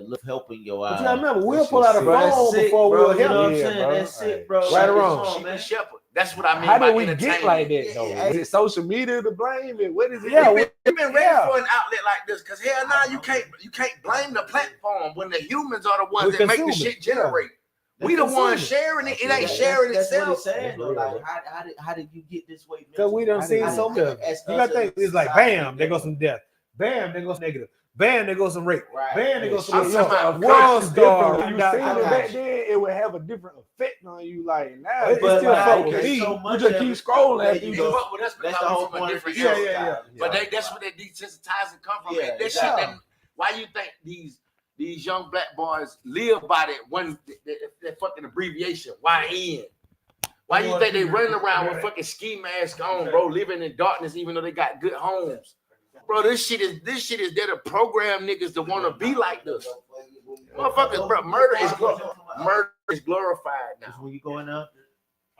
look helping your eyes. But you gotta remember, we'll pull out a phone before we'll help. You know what I'm saying? That's it, bro. Right or wrong, man. Shepherd. That's what I mean. How did we get like that though? Is it social media to blame it? What is it? Yeah, we've been ready for an outlet like this because hell now you can't blame the platform when the humans are the ones that make the shit generate. We the ones sharing it. It ain't sharing itself. That's what he's saying, though. Like, how did you get this way? Because we done seen so much. You gotta think it's like bam, there goes some death. Bam, there goes some negative. Bam, there goes some rape. Right. Bam, there goes some world star. You seen it back then, it would have a different effect on you. Like now, it's still fuck with me. You just keep scrolling. That's the whole point. Yeah. But that's where that desensitizing come from. That shit. Why you think these young black boys live by that fucking abbreviation? YN. Why you think they running around with fucking ski masks on, bro, living in darkness even though they got good homes? Bro, this shit is there to program niggas to want to be like this. Motherfuckers, bro, murder is glorified now. When you going up,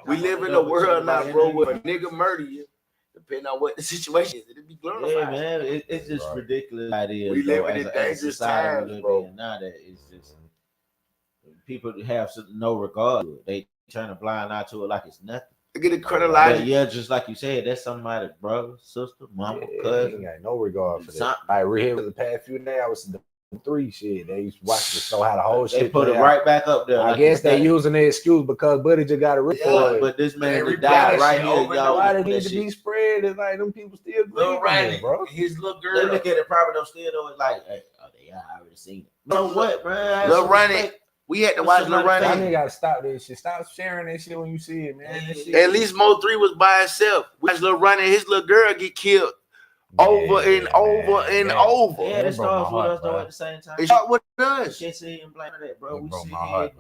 we live in a world now, bro, where a nigga murder you, depending on what the situation is, it'll be glorified. Yeah, man, it's just ridiculous. We live in dangerous times, bro. Now that it's just people have no regard to it. They turn a blind eye to it like it's nothing. Get it chronological. Yeah, just like you said, that's somebody's brother, sister, mama, cousin. Ain't got no regard for that. I read here the past few days. I was the 3 shit. They used to watch to show how the whole shit. They put it right back up there. I guess they using the excuse because Buddy just got a report. But this man died right here, y'all. Why did it need to be spread? It's like them people still grieving, bro. His little girl. They look at it probably don't still know. It's like, hey, I already seen it. No, what, man? Lil Ronnie. We had to watch Lil Ronnie. I ain't gotta stop that shit. Stop sharing that shit when you see it, man. At least Mo 3 was by himself. We watched Lil Ronnie and his little girl get killed over and over. Yeah, that starts with us though at the same time. It's what it does. You can't sit and blame that, bro.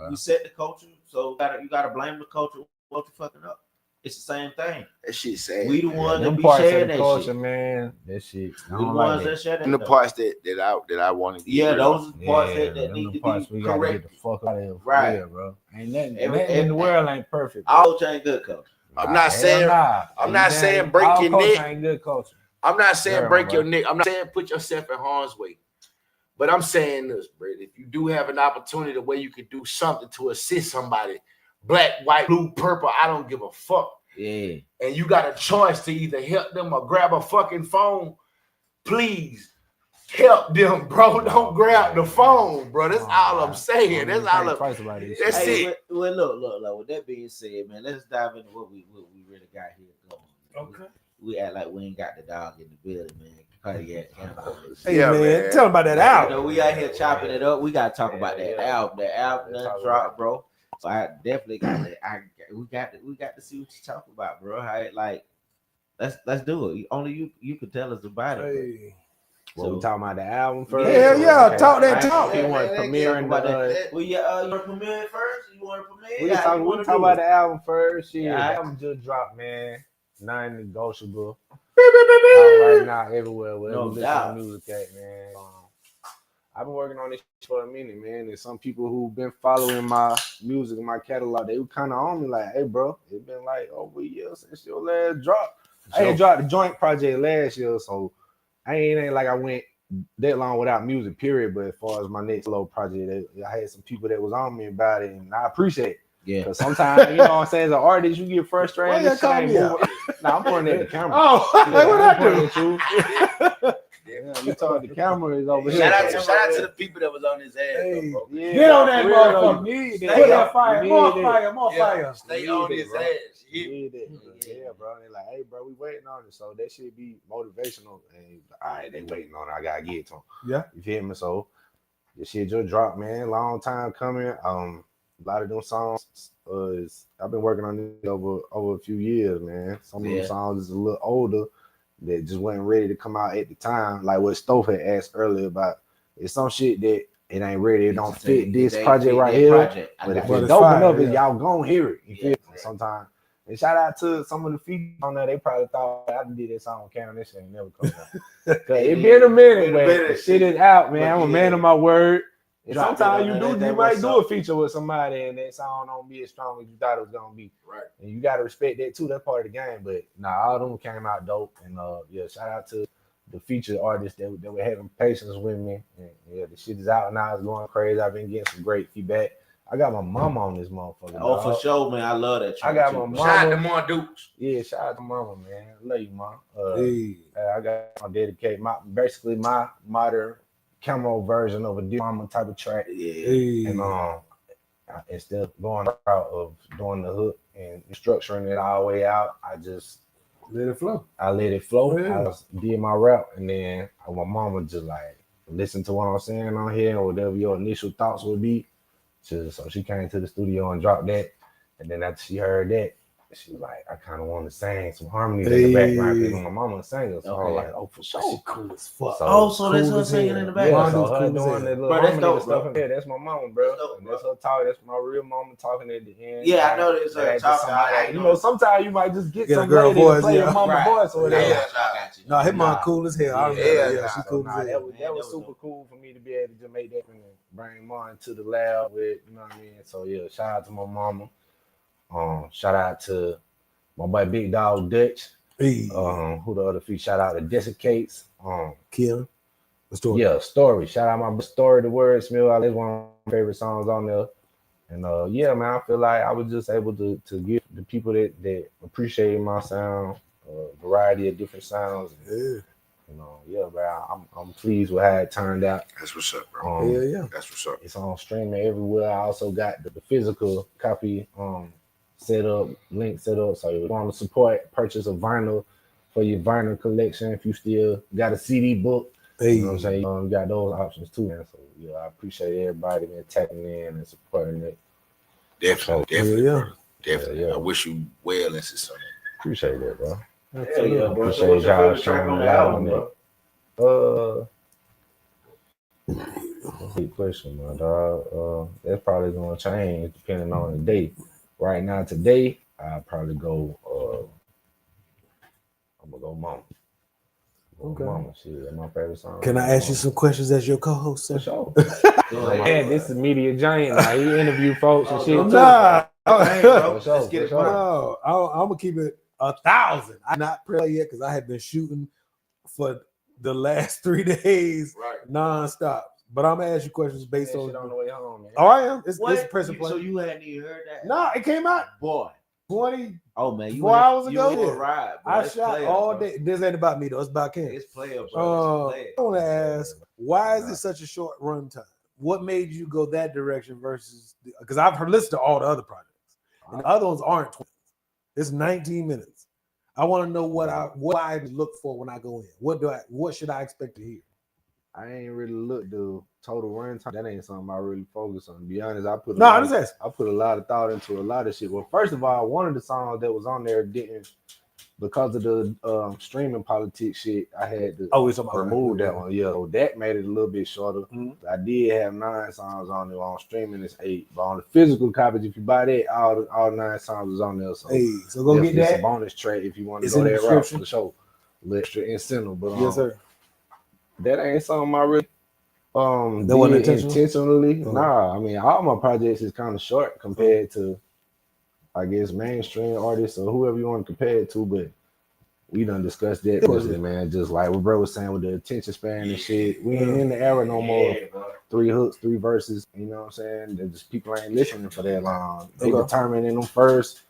We set the culture, so you gotta blame the culture. What you fucking up? It's the same thing. That shit sad. We the ones that be sharing that culture, shit, man. That shit. We the ones that share that. And the parts that I wanted. Yeah, those are the parts that need to be correct. Get the fuck out of here, right, bro. Ain't nothing in the world ain't perfect. All ain't good culture. I'm not saying break your neck. Ain't good culture. I'm not saying break your neck. I'm not saying put yourself in harm's way. But I'm saying this, Brett, if you do have an opportunity the way you could do something to assist somebody, black, white, blue, purple, I don't give a fuck. Yeah. And you got a choice to either help them or grab a fucking phone, please help them, bro. Don't grab the phone, bro. That's all I'm saying. That's all. That's it. Well, look. With that being said, man, let's dive into what we really got here going. Okay. We act like we ain't got the dog in the building, man. Hey, man, tell them about that album. You know, we out here chopping it up. We gotta talk about that album. That album that dropped, bro. So I definitely got it. We got to see what you talk about, bro. Let's do it. Only you could tell us about it. Hey. Well, we talking about the album first? Hell yeah, okay. Talk that talk. You want to premiere about that? Well, yeah, you want to premiere it first? You want to premiere? We talk about the album first. Yeah, the album just dropped, man. Non-negotiable. Right now, everywhere, wherever you listen to music at, man. I've been working on this for a minute, man. And some people who've been following my music and my catalog, they were kind of on me like, hey, bro, it's been like over a year since your last drop. I ain't dropped the joint project last year, so I ain't like I went that long without music, period. But as far as my next little project, I had some people that was on me about it, and I appreciate it. Yeah. Because sometimes, you know what I'm saying, as an artist, you get frustrated. Nah, I'm pointing at the camera. Oh, what I do? Yeah, you talking the camera is over here. Shout out to the people that was on his ass. Hey, yeah, get on that motherfucker. Put that fire, more fire. Stay on his ass. Yeah, bro. They're like, hey, bro, we waiting on it. So that should be motivational. And all right, they waiting on it. I gotta get to them. Yeah. You feel me? So this shit just dropped, man. Long time coming. A lot of them songs I've been working on this over a few years, man. Some of them songs is a little older that just wasn't ready to come out at the time. Like what Stove had asked earlier about, it's some shit that it ain't ready. It don't fit this project right here. But if it's dope enough, y'all gonna hear it. You feel me? Sometimes. And shout out to some of the features on there. They probably thought I did that song on camera. This shit ain't never come out. It been a minute, man. The shit is out, man. I'm a man of my word. And sometimes you might do a feature with somebody and that song don't be as strong as you thought it was gonna be. Right. And you gotta respect that too. That's part of the game. But all of them came out dope. And shout out to the featured artists that were having patience with me. And the shit is out now. It's going crazy. I've been getting some great feedback. I got my mama on this motherfucker. Oh, dog. For sure, man. I love that. I got my mama. Shout out to Mom Dukes. Yeah, shout out to mama, man. I love you, mom. I got my dedicate basically my modern camo version of a dear mama type of track. Yeah. And instead of going out of doing the hook and structuring it all the way out, I just let it flow. I let it flow. Yeah. I did my rap, and then my mama just like listen to what I'm saying on here or whatever your initial thoughts would be. So she came to the studio and dropped that, and then after she heard that, she was like, I kind of want to sing some harmonies in the background because my mama sang. So I was like, oh, for sure. She cool as fuck. So that's her singing in the background. Yeah, so her doing that little harmony stuff. Yeah, that's my mama, bro. And that's her talking. That's my real mama talking at the end. Yeah, I know that's her talking. You know, sometimes you might just get some girl voice, play your mama voice or whatever. No, his mom cool as hell. Yeah, she cool as hell. That was super cool for me to be able to just make that and bring mom to the lab with, you know what I mean? So yeah, shout out to my mama. Shout out to my boy Big Dog Dutch. Hey. Who the other few? Shout out to Desiccates. Kim. Story. Yeah, Story. Shout out my Story, the Wordsmith. That's one of my favorite songs on there. And man, I feel like I was just able to give the people that appreciate my sound a variety of different sounds. Bro. I'm pleased with how it turned out. That's what's up, bro. That's what's up. It's on streaming everywhere. I also got the physical copy link set up. So if you want to support purchase of vinyl for your vinyl collection, if you still got a CD book, you know what I'm saying? You got those options too, man. So I appreciate everybody been tapping in and supporting it. Definitely. I wish you well and success. Appreciate that, bro. Appreciate y'all sharing out on that. Good question, my dog. That's probably gonna change depending on the day. Right now, today, I'll probably go. I'm gonna go Mama. Okay. Mama, shit, that's my favorite song. Can I ask you some questions as your co-host? For sure. Man, this is Media Giant. Now he interview folks and shit too. Nah, let's get it. No, I'm gonna keep it 1,000. I'm not play yet because I have been shooting for the last 3 days nonstop. But I'm gonna ask you questions based on. Shit on the way home, man. Oh, I am. It's pressure play. So you hadn't even heard that? No, it came out, boy. 20. Oh man, you 4 hours ago. You ride, I shot all day. This ain't about me though. It's about Ken. It's player, bro. I want to ask, why is it such a short run time? What made you go that direction versus? Because I've listened to all the other projects, and the other ones aren't 20. It's 19 minutes. I want to know what I look for when I go in. What should I expect to hear? I ain't really looked the total run time. That ain't something I really focus on. To be honest, I put a lot of thought into a lot of shit. Well, first of all, one of the songs that was on there didn't, because of the streaming politics shit, I had to remove that one. Yeah, so that made it a little bit shorter. Mm-hmm. I did have 9 songs on there. On streaming, it's 8. But on the physical copies, if you buy that, all 9 songs is on there. So go get that. It's a bonus track if you want to go that route for the show. Extra incentive, but yes, sir. That ain't something I really did intentionally. Nah, I mean all my projects is kind of short compared to, I guess, mainstream artists or whoever you want to compare it to, but we done discussed that, man. Just like what bro was saying with the attention span and shit. We ain't in the era no more. 3 hooks, 3 verses. You know what I'm saying? That just people ain't listening for that long. They determine in them first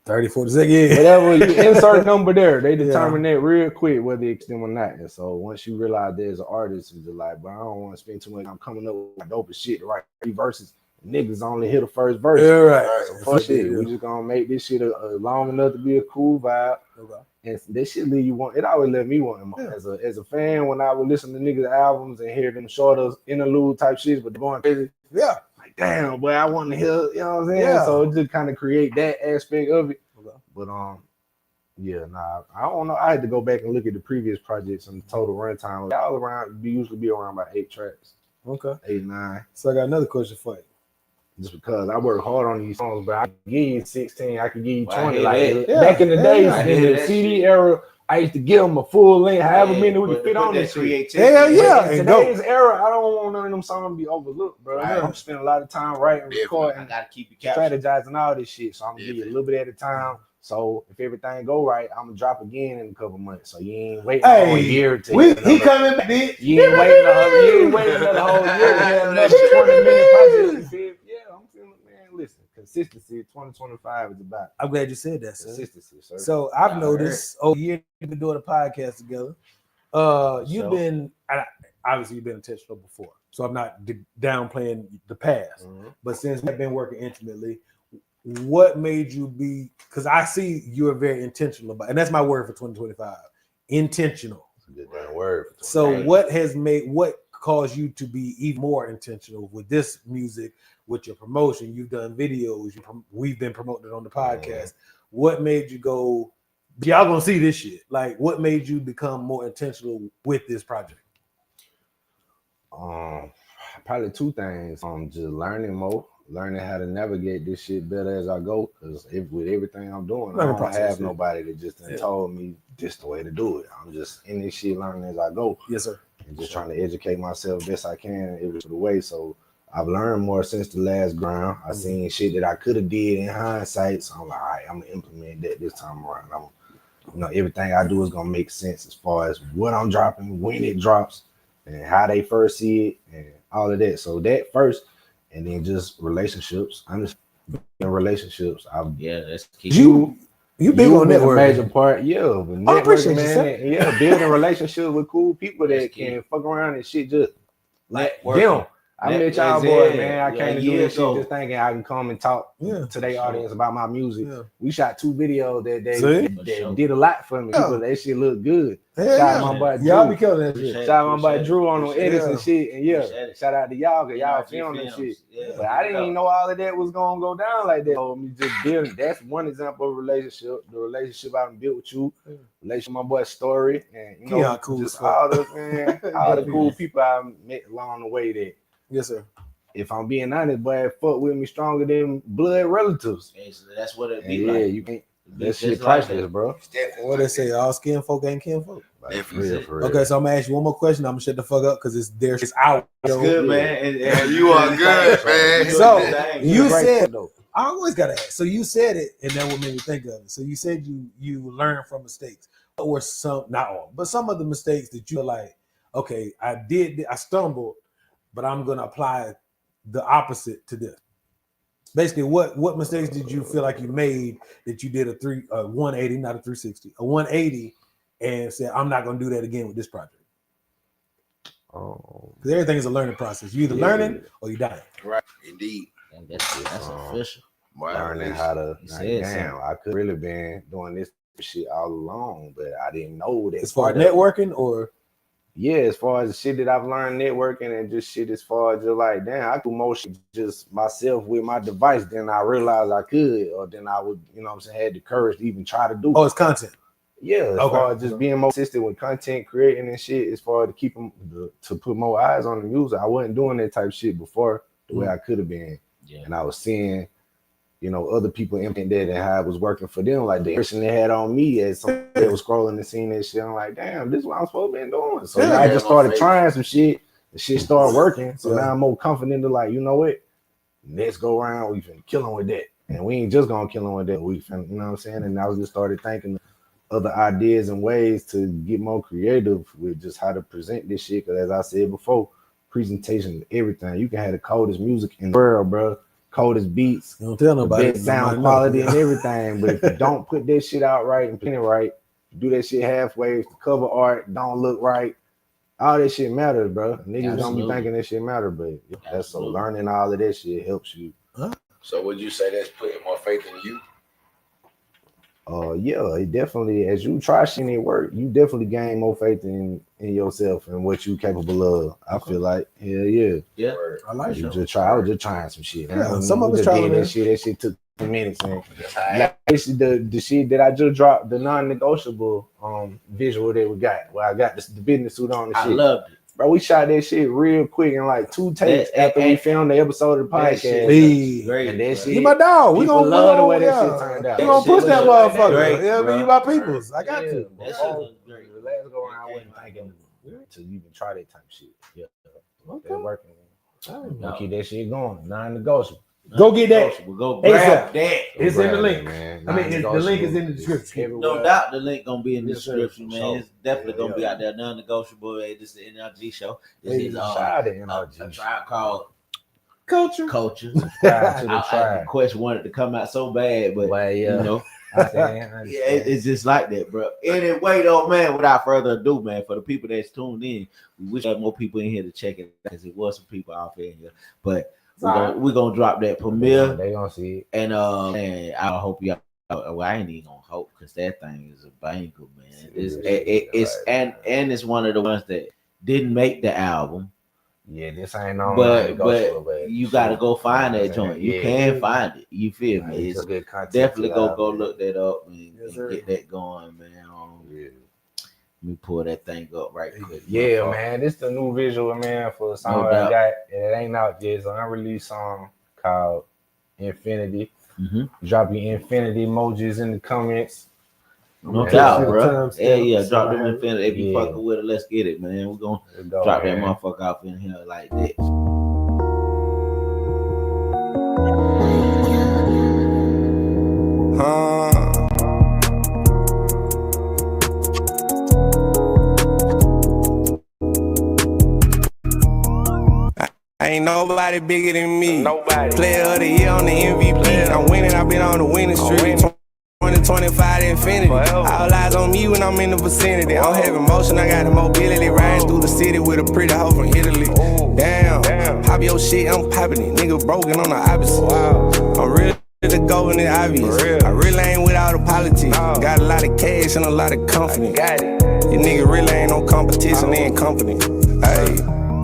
30, 40 seconds. Whatever you insert number there, they determine that real quick whether it's them or not. And so once you realize there's an artist who's like, but I don't want to spend too much time coming up with dope as shit to write 3 verses. Niggas only hit the first verse. Yeah, right. So fuck shit. We just gonna make this shit long enough to be a cool vibe. Okay. And this shit leave you want. It always let me want more. As a fan, when I would listen to niggas' albums and hear them shorter interlude type shit, but going crazy. Yeah. Like damn, boy, I want to hear. You know what I'm saying? Yeah. So it just kind of create that aspect of it. Okay. But I don't know. I had to go back and look at the previous projects and the total runtime. Y'all around usually be around about 8 tracks. Okay. 8, 9. So I got another question for you. Just because I work hard on these songs, but I can give you 16, I can give you 20. Back in the days, in the CD era, I used to give them a full length, however many we could fit on this shit. Hell yeah. In today's era, I don't want none of them songs to be overlooked, bro. Right. I'm spending a lot of time writing, recording, strategizing all this shit. So I'm gonna give you a little bit at a time. So if everything go right, I'm gonna drop again in a couple months. So you ain't waiting a year to he coming back, bitch. You ain't waiting another whole year to have another 20-minute project. Yeah, I'm feeling, man. Listen, consistency. 2025 is about. I'm glad you said that, sir. Consistency, sir. So I've noticed over the year we've been doing a podcast together. You've been obviously you've been intentional before, so I'm not downplaying the past. Mm-hmm. But since we've been working intimately, what made you be? Because I see you're very intentional about, and that's my word for 2025. Intentional. That's a good word. So what caused you to be even more intentional with this music, with your promotion? You've done videos. We've been promoting it on the podcast. Mm-hmm. What made you go? Y'all gonna see this shit. Like, what made you become more intentional with this project? Probably 2 things. Just learning more. Learning how to navigate this shit better as I go, because with everything I'm doing, I don't have nobody that just told me this the way to do it. I'm just in this shit learning as I go. Yes, sir. And just trying to educate myself best I can every the way. So I've learned more since the last ground. I seen shit that I could have did in hindsight. So I'm like, all right, I'm gonna implement that this time around. Everything I do is gonna make sense as far as what I'm dropping, when it drops, and how they first see it, and all of that. So that first. And then just relationships. I'm just in relationships. That's key. You big on networking. A major part, but I appreciate man. Building relationships with cool people that can fuck around and shit just like them. I met y'all boys, man. I came to do this shit just thinking I can come and talk to their audience about my music. Yeah. We shot 2 videos that did a lot for me. People, that shit look good. Shout out my boy Drew. Y'all be killing that shit. Shout out my boy Drew on them edits and shit. And shout out to y'all because y'all filming and shit. But I didn't even know all of that was gonna go down like that. So me just building. That's one example of relationship. The relationship I built with you. Relationship with my boy Story. And just all the cool people I met along the way that. Yes, sir. If I'm being honest, boy, fuck with me stronger than blood relatives. That's what it be like. Yeah, you can't. That shit priceless, bro. What they say, all skin folk ain't kin folk. For real. Okay, so I'm gonna ask you one more question. I'm gonna shut the fuck up because it's out. It's good, man. And you are good, man. So you said, I always gotta ask. So you said it, and that what made me think of it. So you said you learn from mistakes. Or some, not all, but some of the mistakes that you're like, okay, I stumbled, but I'm gonna apply the opposite to this. Basically, what mistakes did you feel like you made that you did a 180, not a 360, a 180, and said, I'm not gonna do that again with this project? Because everything is a learning process. You either learning or you dying. Right, indeed. And that's official. Learning how to, I could really been doing this shit all along, but I didn't know that. As far as networking or? Yeah, as far as the shit that I've learned networking and just shit as far as just like, damn, I do more shit just myself with my device than I realized I could, or then I would, you know what I'm saying, had the courage to even try to do. Oh, it's content. Yeah, as far as just being more consistent with content creating and shit, as far as to keep them, to put more eyes on the music. I wasn't doing that type of shit before the way I could have been. Yeah. And I was seeing, you know, other people implement that and how it was working for them. Like the impression they had on me as somebody that was scrolling and seeing that shit. I'm like, damn, this is what I'm supposed to be doing. So I just started trying some shit. The shit started working. So now I'm more confident to like, you know what? Let's go around. We finna kill them with that. And we ain't just gonna kill them with that. We finna, you know what I'm saying? And I just started thinking other ideas and ways to get more creative with just how to present this shit. Because as I said before, presentation, everything. You can have the coldest music in the world, bro. Coldest beats, don't tell nobody, best sound quality and everything. But if you don't put that shit out right and put it right, do that shit halfway, the cover art don't look right, all that shit matters, bro. Niggas don't be thinking that shit matter, but that's so learning all of that shit helps you. So would you say that's putting more faith in you? Yeah, it definitely, as you try shit and it work, you definitely gain more faith in yourself and what you capable of. I feel like, yeah. I like you just try. I was just trying some shit. Yeah, some of us trying that shit. That shit took 10 minutes. And like, the shit that I just dropped, the non-negotiable visual that we got. Well, I got the business suit on. I loved it. Bro, we shot that shit real quick in like 2 takes after we filmed the episode of the podcast. Great, and that shit, you my dog. We gonna love the way that shit turned out. We gonna push that motherfucker. Great, yeah, I mean, you my peoples. I got to. That shit was great. The last go around, I wasn't thinking to even try that type of shit. Yeah, okay. Working. We'll keep that shit going. Non-negotiable. Go get that. We'll go grab that. It's in the link, man. I mean, the link is in the description. No doubt the link gonna be in the description, man. It's definitely gonna be out there. Non-negotiable. Hey, this is the NRG show. This is a tribe called Culture. I Quest wanted to come out so bad, but you know. It's just like that, bro. Anyway, though, man, without further ado, man, for the people that's tuned in, we wish there had more people in here to check it because it was some people out there here. But we're gonna drop that premiere. They gonna see it. And I hope y'all. Well, I ain't even gonna hope because that thing is a banger, man. It's one of the ones that didn't make the album. Yeah, this ain't on. But you gotta go find that joint. You can find it. You feel me? It's good content. Definitely go look that up and get that going, man. Let me pull that thing up right quick. Yeah, man. This the new visual, man, for a song I got. It ain't out yet. It's an unreleased song called Infinity. Drop your infinity emojis in the comments. No doubt, bro. Yeah. Drop them infinity. If you fucking with it, let's get it, man. We're gonna drop that motherfucker off in here like that. Ain't nobody bigger than me. Player of the year on the MVP. I'm winning, I've been on the winning streak. 2025 to infinity. All eyes on me when I'm in the vicinity. I don't have emotion, I got the mobility. Riding through the city with a pretty hoe from Italy. Damn, pop your shit, I'm popping it. Nigga broken on the opposite. I'm really to go in the obvious. I really ain't with all the politics. Got a lot of cash and a lot of confidence. You nigga really ain't no competition, they ain't company. Hey.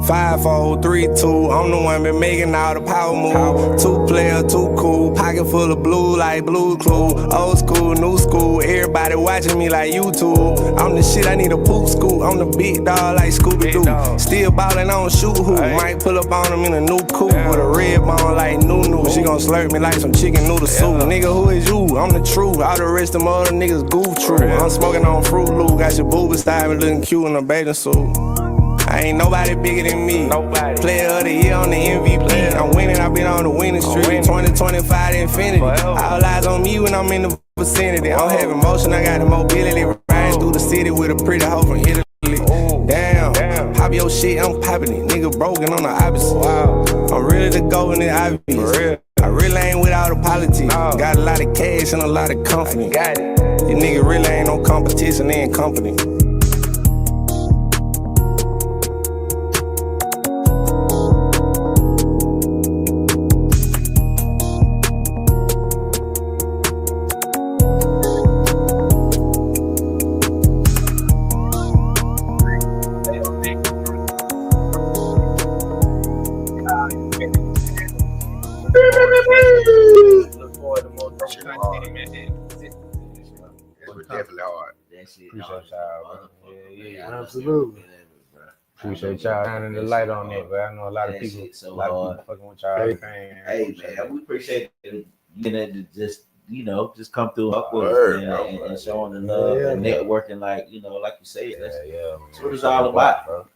5, 4, 3, 2. I'm the one been making all the power move. 2 player, 2 cool. Pocket full of blue like Blue Clue. Old school, new school. Everybody watching me like YouTube. I'm the shit, I need a poop scoop. I'm the big dog like Scooby-Doo. Still ballin', I don't shoot who. Might pull up on him in a new coupe with a red bone like Nunu. She gon' slurp me like some chicken noodle soup. Nigga, who is you? I'm the truth. All the rest of them other niggas goof true. I'm smoking on Fruit Loop. Got your boobies style and looking cute in a bathing suit. I ain't nobody bigger than me. Player of the year on the MVP. I'm winning, I've been on the winning streak. 2025 to infinity. All eyes on me when I'm in the vicinity. I don't have emotion, I got the mobility. Riding through the city with a pretty hoe from Italy. Damn, pop your shit, I'm popping it. Nigga broken on the opposite. Wow. I'm ready to go in the obvious. I really ain't with all the politics. No. Got a lot of cash and a lot of confidence. Got it. These niggas really ain't no competition, they ain't company. Look forward to more It was definitely hard. That shit. Appreciate y'all, bro. Yeah, absolutely. Appreciate y'all shining the light on it, but I know a lot of people, fucking with y'all. Hey man, we appreciate it. You know, just come through up with us, and showing the love and networking, like you say, that's what it's all about, bro.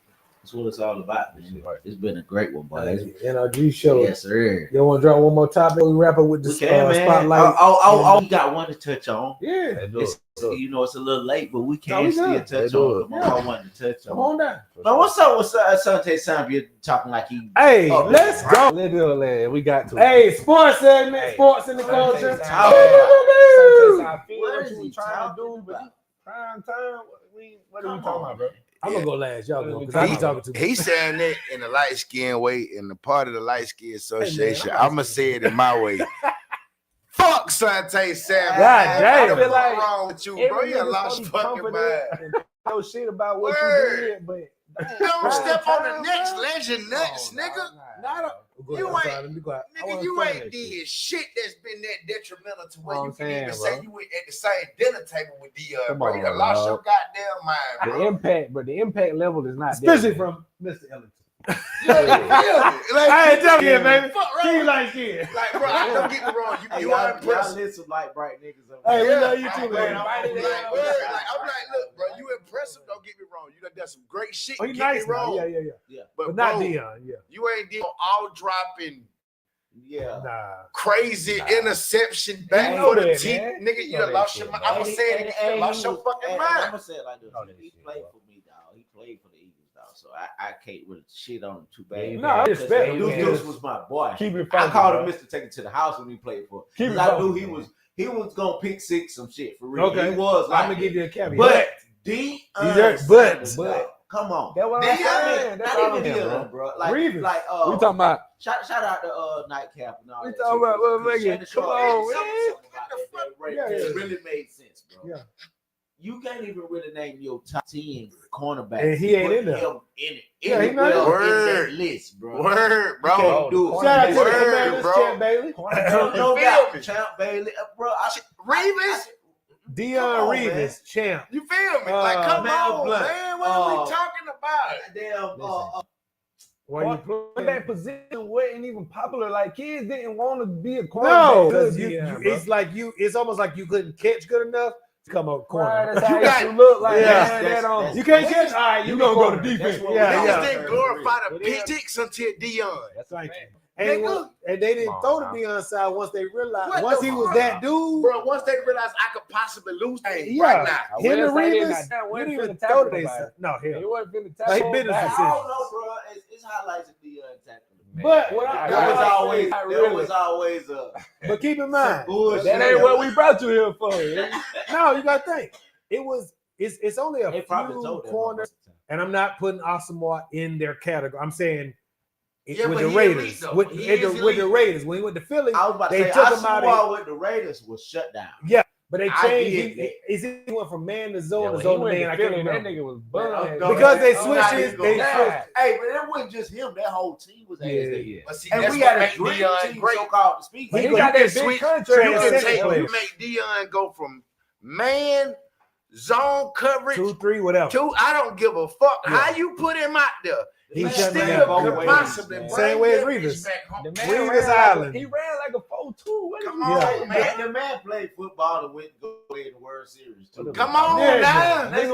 That's what it's all about, man. It's been a great one, boy. NRG show. Yes, sir. You want to drop one more topic? We wrap up with the spotlight. We got one to touch on. Yeah. It's a little late, but we can still touch on. I wanted to touch on. Come on down. Now, what's up with Sante Sam? You're talking like he. Hey, let's go. Let's do it, we got to. Hey, sports segment, sports in the culture. What is he trying to do? But prime time. What are we talking about, bro? I'm gonna go last. Y'all go because I be talking to. He's saying that in the light skin way, in the part of the light skin association. I'm gonna say it in my way. Fuck Sante Sam. God damn. What's wrong with you, bro? You lost fucking mind. No shit about what you did, but don't step on the next legend nuts, nigga. You ain't did shit that's been that detrimental to where you can even say you were at the same dinner table with Dion, bro. You done lost your goddamn mind, bro. The impact level is not especially from Mr. Ellington. I ain't telling you, baby. He like it. Like, bro, don't get me wrong. You are impressive. Y'all some light bright niggas. Hey, we love you too, man. I'm like, look, bro, you impressive. Don't get me wrong. You done some great shit. Oh, you nice, wrong. Yeah. But not Dion. Yeah. You ain't did all dropping. Crazy Nah. interception back for the team, nigga. You done lost your mind. I'm gonna say it again. You lost your fucking mind. I'm gonna say it like this. He played for me, dog. He played for the Eagles, dog. So I can't really shit on him too bad. No, I respect him. This was my boy. I called him Mr. Take It to the House when he played for. Because I knew he was gonna pick six some shit for real. Okay. He was. I'm gonna give you a caveat. But but come on. That's what I'm saying. That's not even Dion, bro. Like we talking about. Shout out to Nightcap and all We that. talking about come on, man. It really made sense, bro. Yeah. You can't even really name your top 10 cornerbacks. And he ain't in there. Yeah, he not in that list, bro. Word, bro. Can't do it. Shout out to the Commanders, Champ Bailey. No doubt, Champ Bailey, bro. Reeves. Dion Reeves, champ. You feel me? Like, come on, man. What are we talking about? When you play that position wasn't even popular. Like kids didn't want to be a cornerback. No, because it's like it's almost like you couldn't catch good enough to come up corner. Right, that's how you look like you can't catch. All right, you gonna go to defense. Niggas didn't glorify the picks until Dion. That's right. And they didn't throw the Dion side once they realized once he was that dude. Bro, once they realized I could possibly lose right now. Him and Reeves, you didn't even throw to their. No, hell. He wasn't finna tackle. He business I decision. don't know, bro. It's highlights of Dion tackling. But there was always a. But keep in mind, that ain't what we brought you here for. No, you gotta think. It's only a few corners, and I'm not putting Asamoah in their category. I'm saying. With the Raiders, with the Raiders, when he went to Philly, I was about to they say, took him out. With the Raiders was shut down. Yeah, but they changed. He went from man to zone to zone to man. I can't remember. That nigga was burned because they switched his. Hey, but that wasn't just him. That whole team was But see, and we had a dream team, so-called to speak. He got that big contract. You make Dion go from man. Zone coverage 2-3 whatever. I don't give a fuck how you put him out there. He still could possibly same way as Reeves. Reeves Island. He ran like a 4-2. Come on, man. The man played football and went to go in the World Series too. Come on now. He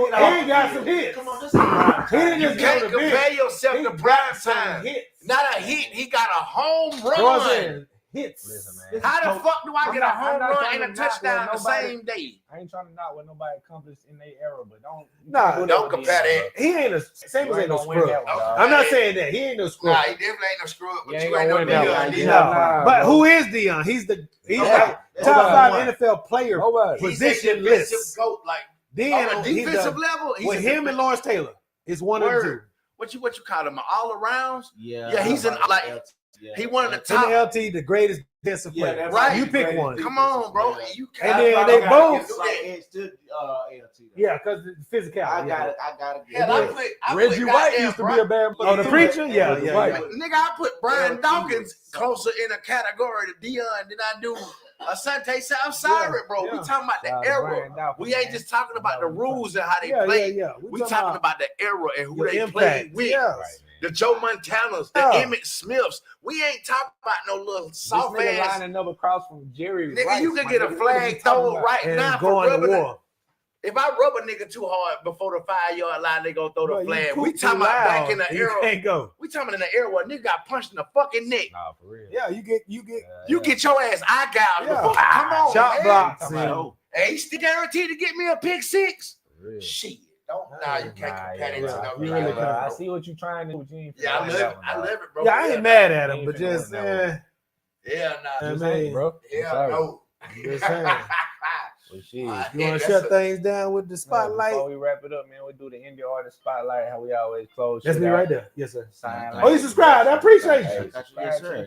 got some hits. Come on, this is prime time. You can't compare yourself to prime time. Not a hit. He got a home run. hits. Listen, man. How the fuck do I get a home run and a touchdown the nobody, same day? I ain't trying to knock what nobody accomplished in their era, but don't compare that. He ain't a Samuels ain't no win scrub. that one, dog. I'm not saying that he ain't no scrub. Nah, he definitely ain't no scrub. But Yeah, you ain't ain't no gonna win that Deion. one. Nah, but who is Deion? He's like top 5 NFL player positionless. Goat, like Then on a defensive level, with him and Lawrence Taylor, it's one of the two. What you call him? All arounds? Yeah, he's in like he one of the top. LT, the greatest defensive player. Right. You pick one. Come on, bro. You can't. And then they both. Yeah, because physicality. I got it. Yeah, Reggie White used to be a bad player. Oh, the preacher? Yeah. Nigga, I put Brian Dawkins closer in a category to Deion than I do Asante. I'm sorry, bro. We talking about the era. We ain't just talking about the rules and how they play. We talking about the era and who they played with. The Joe Montanas, the Emmett Smiths. We ain't talking about no little soft ass. Lining up across from Jerry. Nigga, Rice, you can get a flag thrown right now for rubbing it. If I rub a nigga too hard before the 5-yard line, they gonna throw the flag. We talking about back in the era. Can't go. We talking in the era where nigga got punched in the fucking neck. Nah, for real. Yeah, you get You get your ass eye gouged before. Come on, shot blocks. Hey, he still guaranteed to get me a pick 6. Shit. You can't compare that to no really I see what you trying to do. Yeah, I love it, bro. Yeah, I ain't mad at him, but just bro. Yeah, no. Just saying. You want to shut things down with the spotlight? Before we wrap it up, man, we do the indie artist spotlight. How we always close. That's me right there. Yes, sir. Oh, you subscribed. I appreciate you. Yes, sir.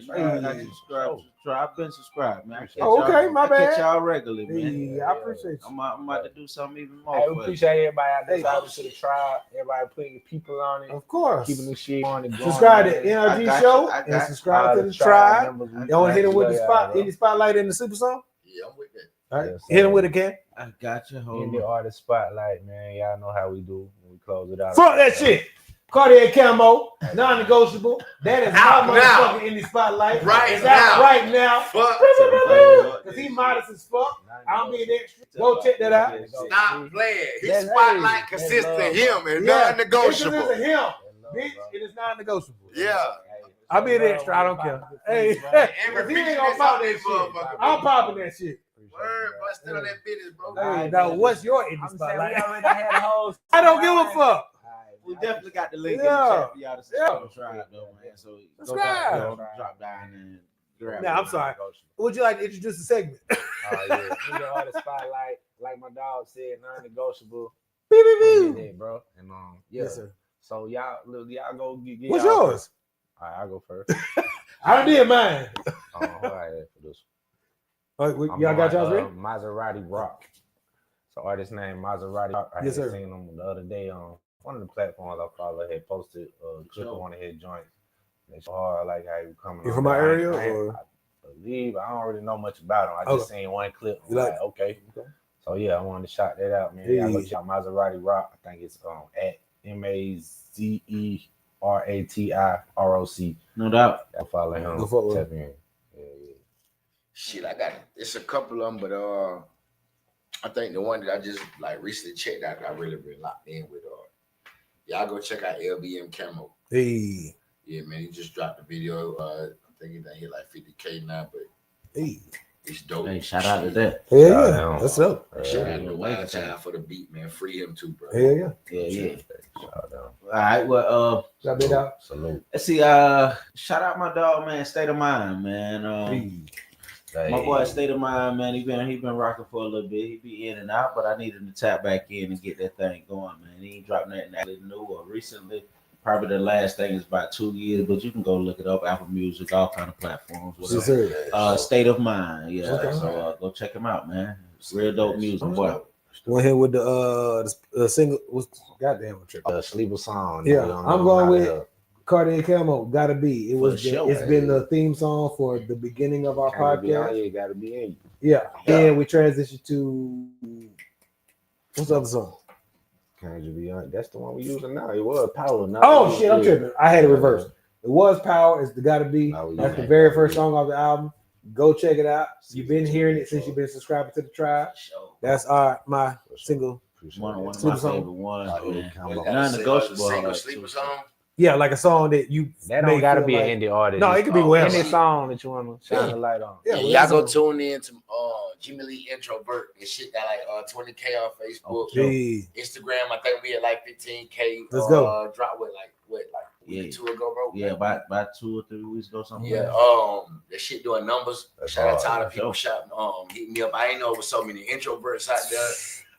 I've been subscribed, man. Okay, my bad. I catch y'all regularly, man. Yeah, I appreciate you. I'm about to do something even more. Hey, we appreciate everybody out there. Subscribe to the tribe. Everybody putting people on it. Of course. Keeping the shit on it. Subscribe to NRG Show and subscribe to the tribe. Y'all want to hit him with the spotlight in the super song? Yeah, I'm with that. All right, hit him with it, Ken. I got you. Indie artist spotlight, man. Y'all know how we do when we close it out. Fuck that shit. Cartier camo, non-negotiable. That is my motherfucking indie spotlight. It's out right now. Fuck. Because he modest as fuck. I'm being extra. Go check that out. Stop playing. His spotlight consists of him and non-negotiable. It is him. Bitch, it is non-negotiable. Yeah. I'm being extra. I don't care. Hey, he ain't gonna pop that shit. I'm popping that shit. Word, busted on that business, bro. Hey, now what's your indie spotlight? I don't give a fuck. We definitely got the link in the chat for y'all to subscribe, though, man. So subscribe. Drop down and grab. Now I'm sorry. Would you like to introduce the segment? Indie artist spotlight, like my dog said, non-negotiable. Bro. And yes, sir. So y'all go get. What's yours? All right, I'll go first. I did mine. All right, for this. Y'all got y'all's ready? Maserati Rock. So artist name Maserati Rock. I seen him the other day on one of the platforms I follow. Had posted a clip of one of his joints. It's hard, like how you coming. You from my area, or? I believe I don't really know much about him. I just seen one clip. Like, okay. So yeah, I wanted to shout that out, man. Y'all go check out Maserati Rock. I think it's at MAZERATIROC. No doubt. I follow him. Tap in. Shit, I got it's a couple of them, but I think the one that I just like recently checked out, I really locked in with. Y'all go check out LBM Camo. Hey, yeah, man, he just dropped a video. I think he done hit like 50K now, but it's dope. Hey, shout out to that. Yeah, that's up. Shout out to Wild Child for the beat, man. Free him too, bro. Yeah. Shout out. All right, well, shout it out. Salute. Let's see. Shout out my dog, man. State of Mind, man. My boy, State of Mind, man. He been rocking for a little bit. He be in and out, but I needed to tap back in and get that thing going, man. He ain't dropped nothing new or recently. Probably the last thing is about 2 years, but you can go look it up. Apple Music, all kind of platforms. State of Mind, yeah. Okay. So go check him out, man. It's real dope music, boy. Went here with the single. Goddamn trip. Sleeper song. Yeah, I'm going with Cartier Camo. Gotta be. It's been the theme song for the beginning of our podcast. Gotta be in. Yeah. Then we transitioned to what's the other song? Can't you be on? That's the one we using now. It was Power. Oh shit, I'm tripping. I had it reversed. It was Power. It's the Gotta Be. That's the very first song off the album. Go check it out. You've been hearing it since you've been subscribing to the tribe. That's my single. One of my favorite ones. Non-negotiable. Single sleeper song. Yeah, like a song that you. That don't gotta be like, an indie artist. No, it could be whatever. Any song that you want to shine a light on. Yeah, y'all go tune in to Jimmy Lee Introvert and shit got like 20K on Facebook. Instagram, I think we had like 15K. Let's go. Drop with like a week or two ago, bro. Yeah, about 2 or 3 weeks ago, something. Yeah, that shit doing numbers. Shout out to all the people hitting me up. I ain't know with so many introverts out there.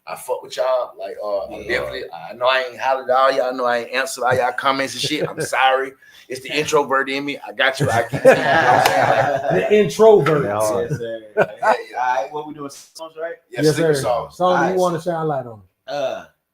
I fuck with y'all. Like, I'm definitely. I know I ain't hollered at all y'all. Know I ain't answered all y'all comments and shit. I'm sorry. It's the introvert in me. I got you. I keep saying, the introvert. Yes, sir. All right, what we doing? Songs, right? Yes, sir. Songs you want to shine light on?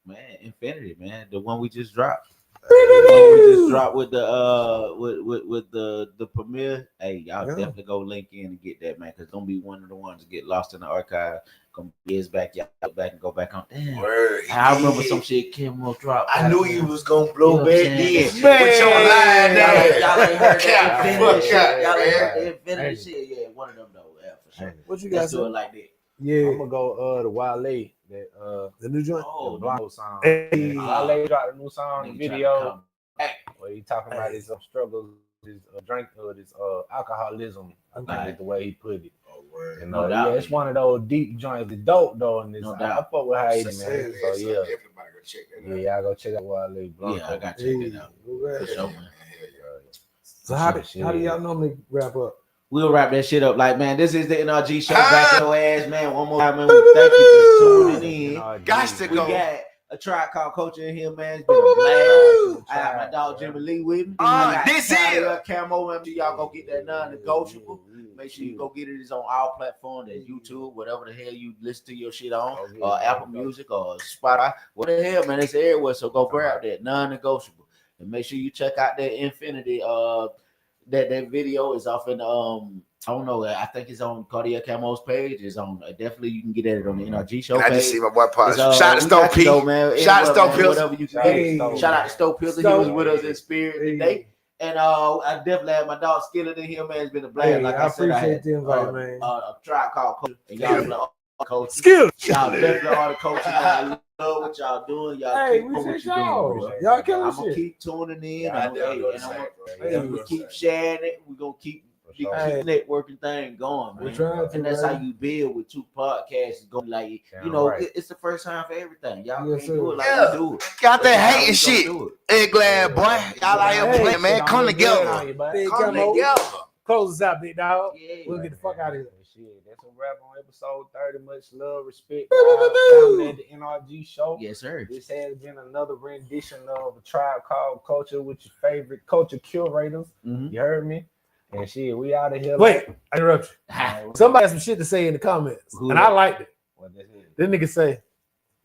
Man, Infinity, man. The one we just dropped. We just dropped with the with the premiere. Hey, y'all definitely go link in and get that, man, because don't be one of the ones to get lost in the archive. Come years back, y'all go back and go back on. Damn, I remember some shit Kim will drop. I knew you was gonna blow back then. Put your line down. Y'all ain't heard that. Y'all ain't heard the Infinity shit. Yeah, one of them though. Yeah, for sure. What you guys do it like that? Yeah, I'm gonna go the Wale the new joint. The Blanco song. Hey. Wale dropped a new song, video where he talking about his struggles, his drink, his alcoholism. I think is the way he put it. And it's one of those deep joints. The dope though, and I fuck with how he man. So everybody go check that out. Yeah, I go check out Wale Blanco. Yeah, I got to check it out. For sure, man. So how do y'all normally wrap up? We'll wrap that shit up like, man, this is the NRG show. Back your ass, man. One more time, man. Thank you for tuning in. Gots to go. We got a Tribe Called Culture in here, man. It's been a blast. I got my dog Jimmy Lee with me. This is Camo. Y'all go get that non-negotiable. Make sure you go get it. It's on all platforms. That's YouTube, whatever the hell you listen to your shit on, or Apple Music or Spotify. What the hell, man? It's everywhere. So go grab that non-negotiable. And make sure you check out that Infinity. That video is off in I don't know. I think it's on Cartier Camo's page. It's on definitely you can get it on the NRG show page. I just see my boy part. Shout out to Stoke P. Shout out to Stoke Pills. Whatever you can get. Shout out to Stoke Pills. He was with us in spirit today. And I definitely had my dog Skillet in here, man. It's been a blast. Like I said, appreciate the invite, man. A Tribe Called Culture. And y'all the coaches. Skillet. Y'all definitely are the coaches. I love what y'all doing. Y'all keep doing what you're doing. Y'all killing I'm gonna keep tuning in. I'm gonna keep sharing it. We're gonna keep networking thing going, man. And that's how you build with 2 podcasts going. Like, it's the first time for everything. Y'all can't do it like we do it. Got that hating shit. Hey, glad boy. Y'all out here playing, man. Come together. Come together. Close us out, big dog. We'll get the fuck out of here. That's a wrap on episode 30. Much love, respect. Family at the NRG show. Yes, sir. This has been another rendition of A Tribe Called Culture with your favorite culture curators. You heard me? And shit, we out of here. Wait, I interrupt you. Somebody has some shit to say in the comments, and I liked it. What this is? This nigga say,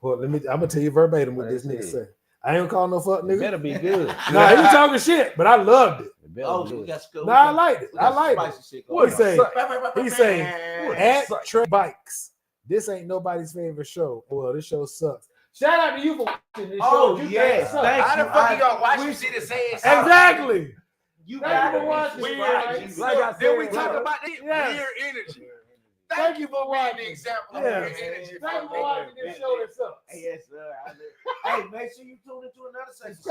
"Well, I'm gonna tell you verbatim what this nigga say. I ain't call no fuck nigga. It better be good. Nah, he talking shit, but I loved it. We got school. Nah, I liked it. I liked it. What he say? He say, at Trey Bikes. This ain't nobody's favorite show. Well, this show sucks. Shout out to you for watching this show. Yeah, thank How the fuck you gonna watch you see the same? Exactly. You got to watch weird. Like I said, then we talk about this weird energy. Thank you for watching the example of weird energy. Thank you for watching this show that sucks. Yes, sir. Hey, make sure you tune into another section.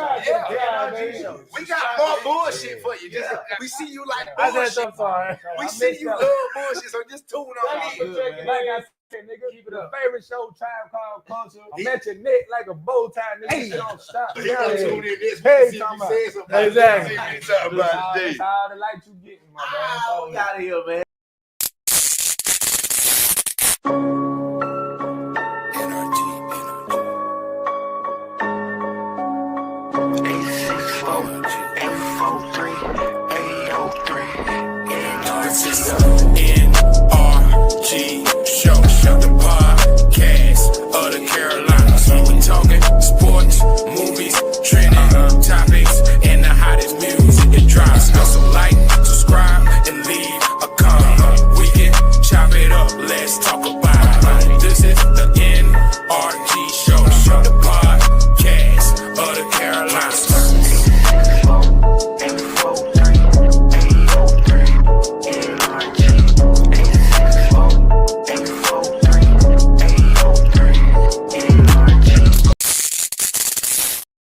We got more bullshit for you. We see you like bullshit. We see you love bullshit, so just tune on in. Like I said, nigga, keep it up. Favorite show, Tribe Called Culture. I'm at your neck like a bow tie, nigga. You don't stop. You gotta tune in this. Hey, something. Exactly. That's all the light you getting, my man. We out of here, man.